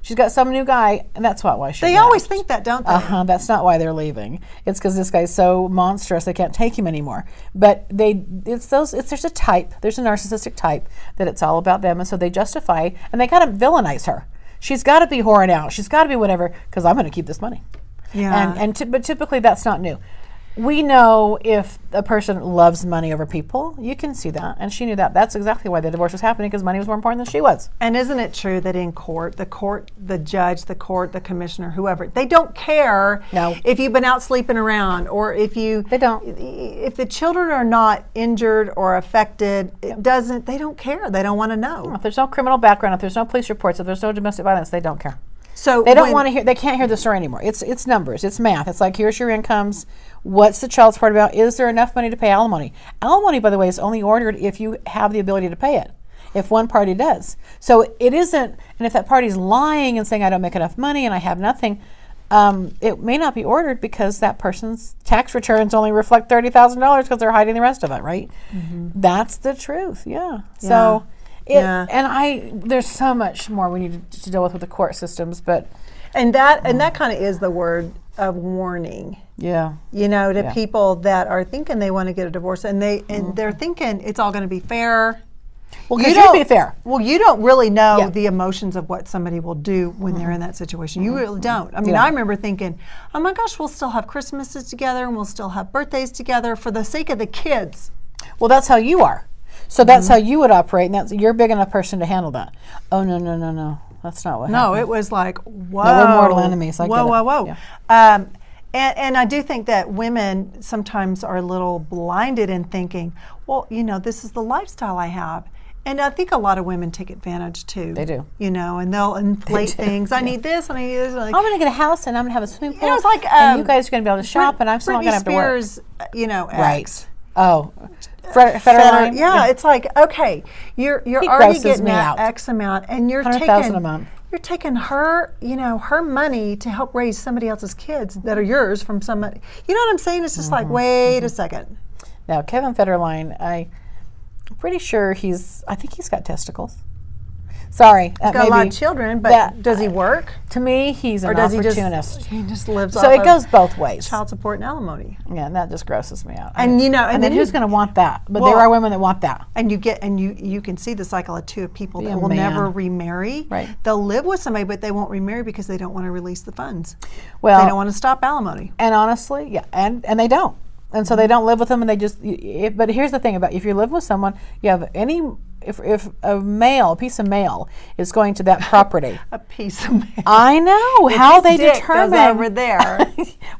She's got some new guy, and that's why she They always think that, don't they? That's not why they're leaving. It's because this guy's so monstrous they can't take him anymore. But there's a type, there's a narcissistic type that it's all about them, and so they justify, and they kind of villainize her. She's got to be whoring out. She's got to be whatever, because I'm going to keep this money. Yeah. But typically that's not new. We know if a person loves money over people, you can see that. And she knew that. That's exactly why the divorce was happening, because money was more important than she was. And isn't it true that in court, the judge, the commissioner, whoever, they don't care if you've been out sleeping around or if They don't. If the children are not injured or affected, they don't care. They don't want to know. If there's no criminal background, if there's no police reports, if there's no domestic violence, they don't care. So they don't want to hear. They can't hear the story anymore. It's numbers. It's math. It's like, here's your incomes. What's the child support about? Is there enough money to pay alimony? Alimony, by the way, is only ordered if you have the ability to pay it. If one party does, so it isn't. And if that party's lying and saying, I don't make enough money and I have nothing, it may not be ordered because that person's tax returns only reflect $30,000 because they're hiding the rest of it. Right? Mm-hmm. That's the truth. Yeah. So. There's so much more we need to deal with the court systems, but that kind of is the word of warning. Yeah, to people that are thinking they want to get a divorce, and they're thinking it's all going to be fair. Well, you don't be fair. Well, you don't really know the emotions of what somebody will do when they're in that situation. You really don't. I mean, I remember thinking, oh my gosh, we'll still have Christmases together and we'll still have birthdays together for the sake of the kids. Well, that's how you are. So that's how you would operate, and you're a big enough person to handle that. Oh, no. That's not what happened. No, it was like, whoa. No, we're mortal enemies. Whoa. Yeah. And I do think that women sometimes are a little blinded in thinking, well, this is the lifestyle I have. And I think a lot of women take advantage too. They do. And they'll inflate things. I need this, I need this. Like, I'm going to get a house and I'm going to have a swimming pool. It's like, and you guys are going to be able to shop and I'm still not going to have to work. Spears, right. ex. Oh, Federline? Yeah, it's like, okay, you're already getting that X amount, and you're taking $100,000 a month. You're taking her, her money to help raise somebody else's kids that are yours from somebody. You know what I'm saying? It's just like, wait a second. Now, Kevin Federline, I'm pretty sure I think he's got testicles. Sorry. He's got a lot of children, but does he work? To me, he's an opportunist. He just lives off So it goes both ways. Child support and alimony. Yeah, and that just grosses me out. And and then who's going to want that? But there are women that want that. And you can see the cycle of two of people that will never remarry. Right. They'll live with somebody, but they won't remarry because they don't want to release the funds. Well, they don't want to stop alimony. And honestly, and they don't. And so they don't live with them, and they just. But here's the thing about if you live with someone, you have any. If a piece of mail is going to that property. A piece of mail. I know how they determine over there.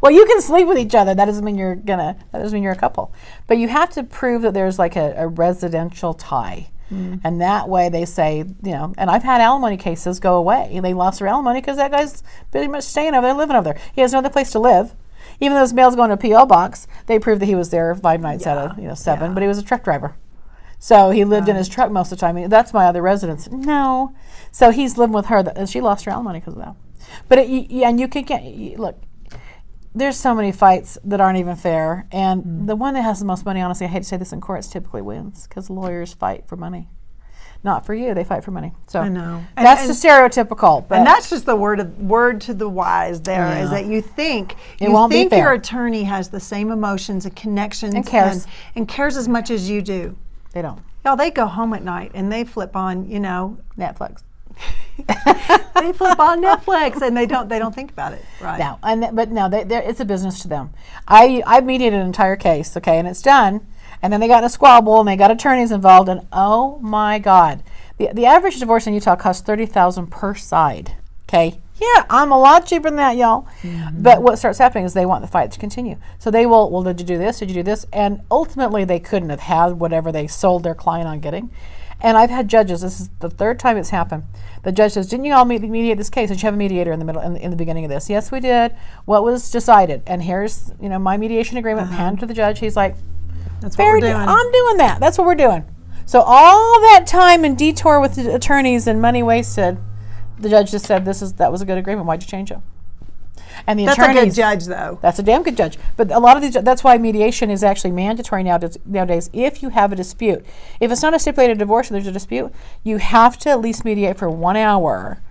Well, you can sleep with each other. That doesn't mean you're a couple. But you have to prove that there's like a residential tie. And that way they say, and I've had alimony cases go away. They lost their alimony because that guy's pretty much staying over there, living over there. He has no other place to live. Even though his mail's going to a P.O. box, they proved that he was there 5 nights out of 7, but he was a truck driver. So he lived in his truck most of the time. That's my other residence. No. So he's living with her, and she lost her alimony because of that. But and you can get, look, there's so many fights that aren't even fair. And the one that has the most money, honestly, I hate to say this in courts, typically wins because lawyers fight for money. Not for you, they fight for money. So I know. That's the stereotypical. And that's just the word to the wise there is that you think your attorney has the same emotions and connections and cares as much as you do. They don't. They go home at night and they flip on, Netflix. They flip on Netflix and they don't think about it, right? No, it's a business to them. I mediated an entire case, okay, and it's done. And then they got in a squabble and they got attorneys involved, and oh my God, the average divorce in Utah costs $30,000 per side. Okay, yeah, I'm a lot cheaper than that, y'all. Mm-hmm. But what starts happening is they want the fight to continue. So they will, well, did you do this? Did you do this? And ultimately, they couldn't have had whatever they sold their client on getting. And I've had judges. This is the third time it's happened. The judge says, "Didn't you all mediate this case? Did you have a mediator in the middle, in the beginning of this?" "Yes, we did." "What was decided?" And here's, my mediation agreement handed to the judge. He's like, "That's what we're doing. I'm doing that. That's what we're doing." So all that time and detour with the attorneys and money wasted, the judge just said, that was a good agreement. Why'd you change it? And the attorneys, that's a good judge, though. That's a damn good judge. But a lot of these, that's why mediation is actually mandatory nowadays. If you have a dispute, if it's not a stipulated divorce and there's a dispute, you have to at least mediate for 1 hour.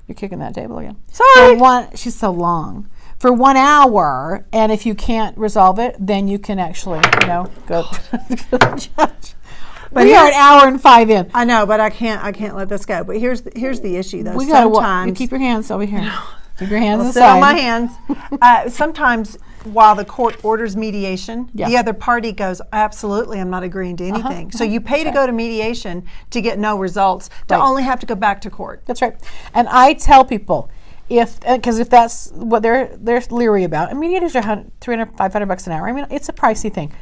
You're kicking that table again. Sorry. She's so long. For 1 hour, and if you can't resolve it, then you can actually, go to the judge. But we are an hour and 5 in. I know, but I can't let this go. But here's the issue, though. We gotta keep your hands over here. Keep your hands sit on my hands. Sometimes while the court orders mediation, the other party goes, absolutely, I'm not agreeing to anything. So you pay to go to mediation to get no results, to only have to go back to court. That's right. And I tell people, if that's what they're leery about, and mediators are $300, $500 an hour. I mean, it's a pricey thing.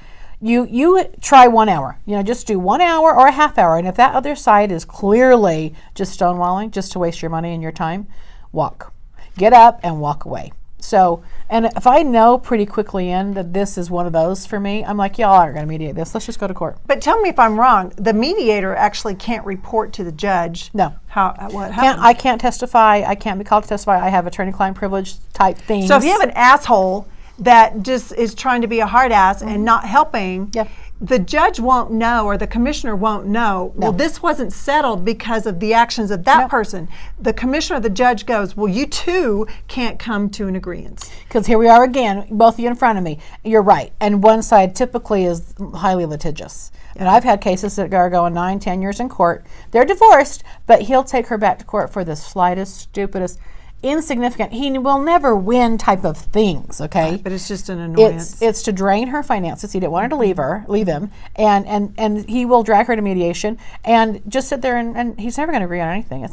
You try 1 hour. Just do 1 hour or a half hour, and if that other side is clearly just stonewalling, just to waste your money and your time, walk. Get up and walk away. So, and if I know pretty quickly that this is one of those for me, I'm like, y'all aren't going to mediate this. Let's just go to court. But tell me if I'm wrong. The mediator actually can't report to the judge. No. What happened. I can't testify. I can't be called to testify. I have attorney-client privilege type things. So if you have an asshole that just is trying to be a hard ass and not helping, the judge won't know, or the commissioner won't know, well, this wasn't settled because of the actions of that person. The commissioner or the judge goes, well, you two can't come to an agreement. Because here we are again, both of you in front of me. You're right. And one side typically is highly litigious. And I've had cases that are going 9, 10 years in court. They're divorced, but he'll take her back to court for the slightest, stupidest, insignificant, he will never win type of things, okay? Right, but it's just an annoyance. It's to drain her finances. He didn't want her to leave him, and he will drag her to mediation and just sit there and he's never going to agree on anything.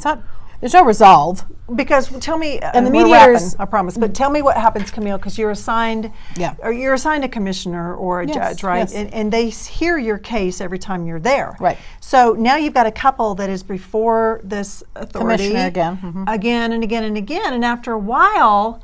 There's no resolve. Because tell me, and the we're mediators, wrapping, I promise, but tell me what happens, Camille, because you're assigned a commissioner or a judge, right? Yes. And they hear your case every time you're there. Right. So now you've got a couple that is before this authority. Commissioner again. Again and again and again. And after a while,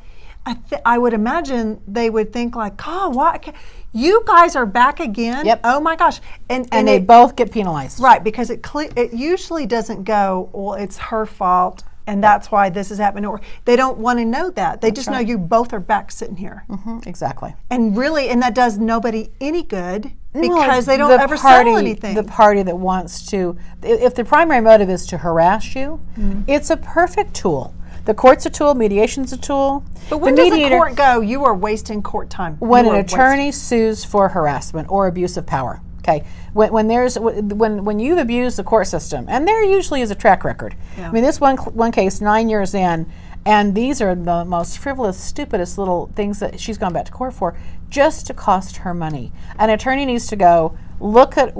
I would imagine they would think like, oh, what? You guys are back again? Yep. Oh my gosh. And they both get penalized. Right, because it usually doesn't go, well, it's her fault and that's why this is happening. Or they don't want to know that. They just know you both are back sitting here. Exactly. And really, and that does nobody any good because they don't ever settle anything. The party that wants to, if the primary motive is to harass you, it's a perfect tool. The court's a tool, mediation's a tool. But when does the court go, you are wasting court time? When an attorney sues for harassment or abuse of power. Okay, when you've abused the court system, and there usually is a track record. I mean, this one case, 9 years in, and these are the most frivolous, stupidest little things that she's gone back to court for, just to cost her money. An attorney needs to go look at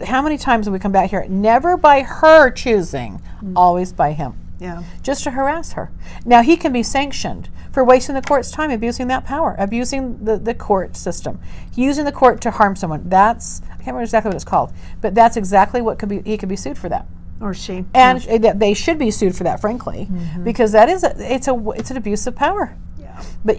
how many times have we come back here, never by her choosing, always by him. Yeah. Just to harass her. Now, he can be sanctioned for wasting the court's time, abusing that power, abusing the court system, using the court to harm someone. I can't remember exactly what it's called, but that's exactly what he could be sued for that. Or she. And they should be sued for that, frankly, because that is it's an abuse of power. Yeah. But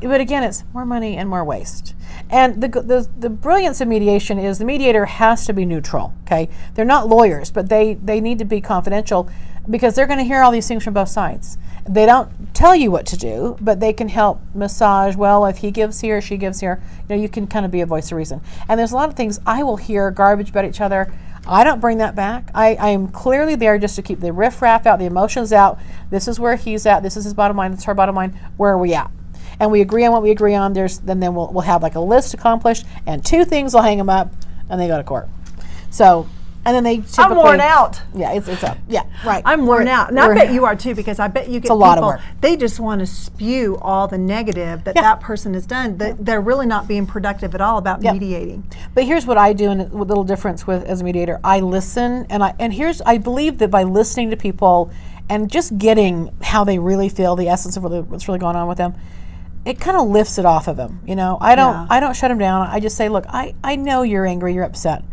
but again, it's more money and more waste. And the brilliance of mediation is the mediator has to be neutral. Okay, they're not lawyers, but they need to be confidential because they're going to hear all these things from both sides. They don't tell you what to do, but they can help massage. Well, if he gives here, she gives here, you can kind of be a voice of reason. And there's a lot of things I will hear garbage about each other. I don't bring that back. I am clearly there just to keep the riffraff out, the emotions out. This is where he's at. This is his bottom line. This is her bottom line. Where are we at? And we agree on what we agree on. Then we'll have like a list accomplished, and 2 things will hang them up, and they go to court. So. And then they typically... I'm worn out. Yeah, it's up. Yeah, right. I'm worn out. And I bet you are too, because I bet you get a lot of work. They just want to spew all the negative that person has done. They're really not being productive at all about mediating. But here's what I do, and a little difference as a mediator. I listen, and I believe that by listening to people and just getting how they really feel, the essence of what's really going on with them, it kind of lifts it off of them. I don't shut them down. I just say, look, I know you're angry, you're upset.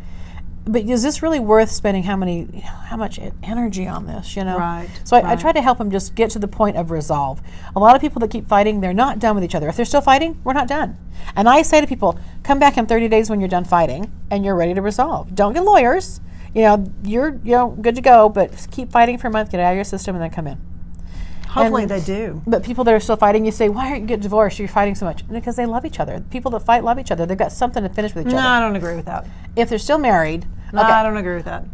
But is this really worth spending how much energy on this, Right. So I try to help them just get to the point of resolve. A lot of people that keep fighting, they're not done with each other. If they're still fighting, we're not done. And I say to people, come back in 30 days when you're done fighting and you're ready to resolve. Don't get lawyers. You're good to go, but keep fighting for a month, get it out of your system, and then come in. Hopefully they do. But people that are still fighting, you say, why aren't you getting divorced? You're fighting so much. Because they love each other. People that fight love each other. They've got something to finish with each other. No, I don't agree with that. If they're still married, No, I don't agree with that.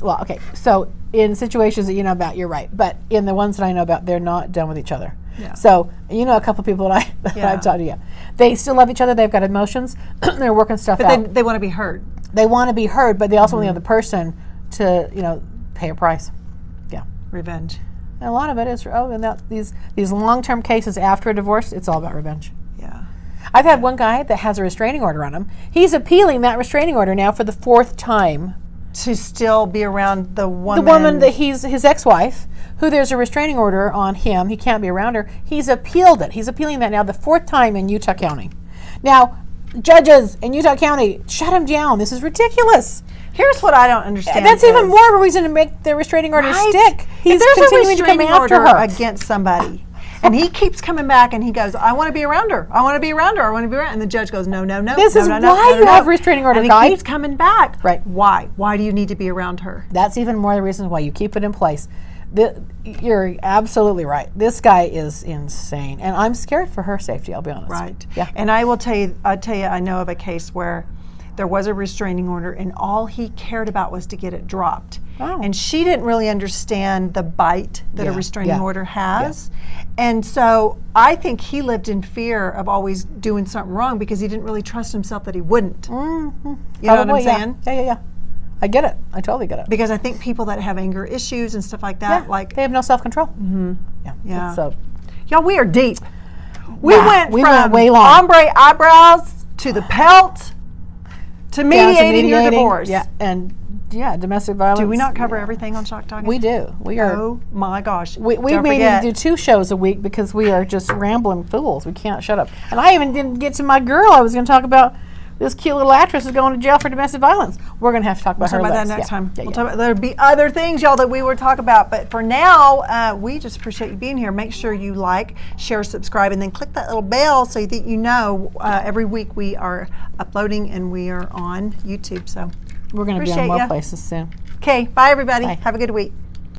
Well, okay. So in situations that you know about, you're right. But in the ones that I know about, they're not done with each other. Yeah. So you know a couple of people that I've talked to. Yeah, they still love each other. They've got emotions. They're working stuff out. But they want to be heard. They want to be heard, but they also want the other person to pay a price. Yeah. Revenge. And a lot of it is these long-term cases after a divorce. It's all about revenge. Yeah. I've had one guy that has a restraining order on him. He's appealing that restraining order now for the 4th time. To still be around the woman. The woman that he's his ex-wife, who there's a restraining order on him. He can't be around her. He's appealed it. He's appealing that now the 4th time in Utah County. Now, judges in Utah County, shut him down. This is ridiculous. Here's what I don't understand. That's even more of a reason to make the restraining order stick. He's continuing to come after her against somebody. And he keeps coming back and he goes, I want to be around her. I want to be around her. I want to be around her. And the judge goes, no. This is why you have a restraining order, guy. And he keeps coming back. Right. Why? Why do you need to be around her? That's even more the reason why you keep it in place. You're absolutely right. This guy is insane. And I'm scared for her safety, I'll be honest. Right. Yeah. And I will tell you, I know of a case where there was a restraining order and all he cared about was to get it dropped. Oh. And she didn't really understand the bite that a restraining order has. Yeah. And so I think he lived in fear of always doing something wrong because he didn't really trust himself that he wouldn't. Mm-hmm. You know what I'm saying? Yeah. I get it. I totally get it. Because I think people that have anger issues and stuff like that, they have no self-control. Mm-hmm. Yeah. So, y'all, we are deep. We went way long. Ombre eyebrows to the pelt to mediating your divorce. Yeah, and domestic violence. Do we not cover everything on Shock Talking? We do. We are. Oh my gosh. We may need to do 2 shows a week because we are just rambling fools. We can't shut up. And I even didn't get to my girl. I was going to talk about this cute little actress is going to jail for domestic violence. We're going to have to talk about her. We'll talk about that next time. We'll talk about, there'll be other things, y'all, that we would talk about. But for now, we just appreciate you being here. Make sure you like, share, subscribe, and then click that little bell so that you know every week we are uploading and we are on YouTube. So we're going to be on more places soon. Okay, bye everybody. Bye. Have a good week.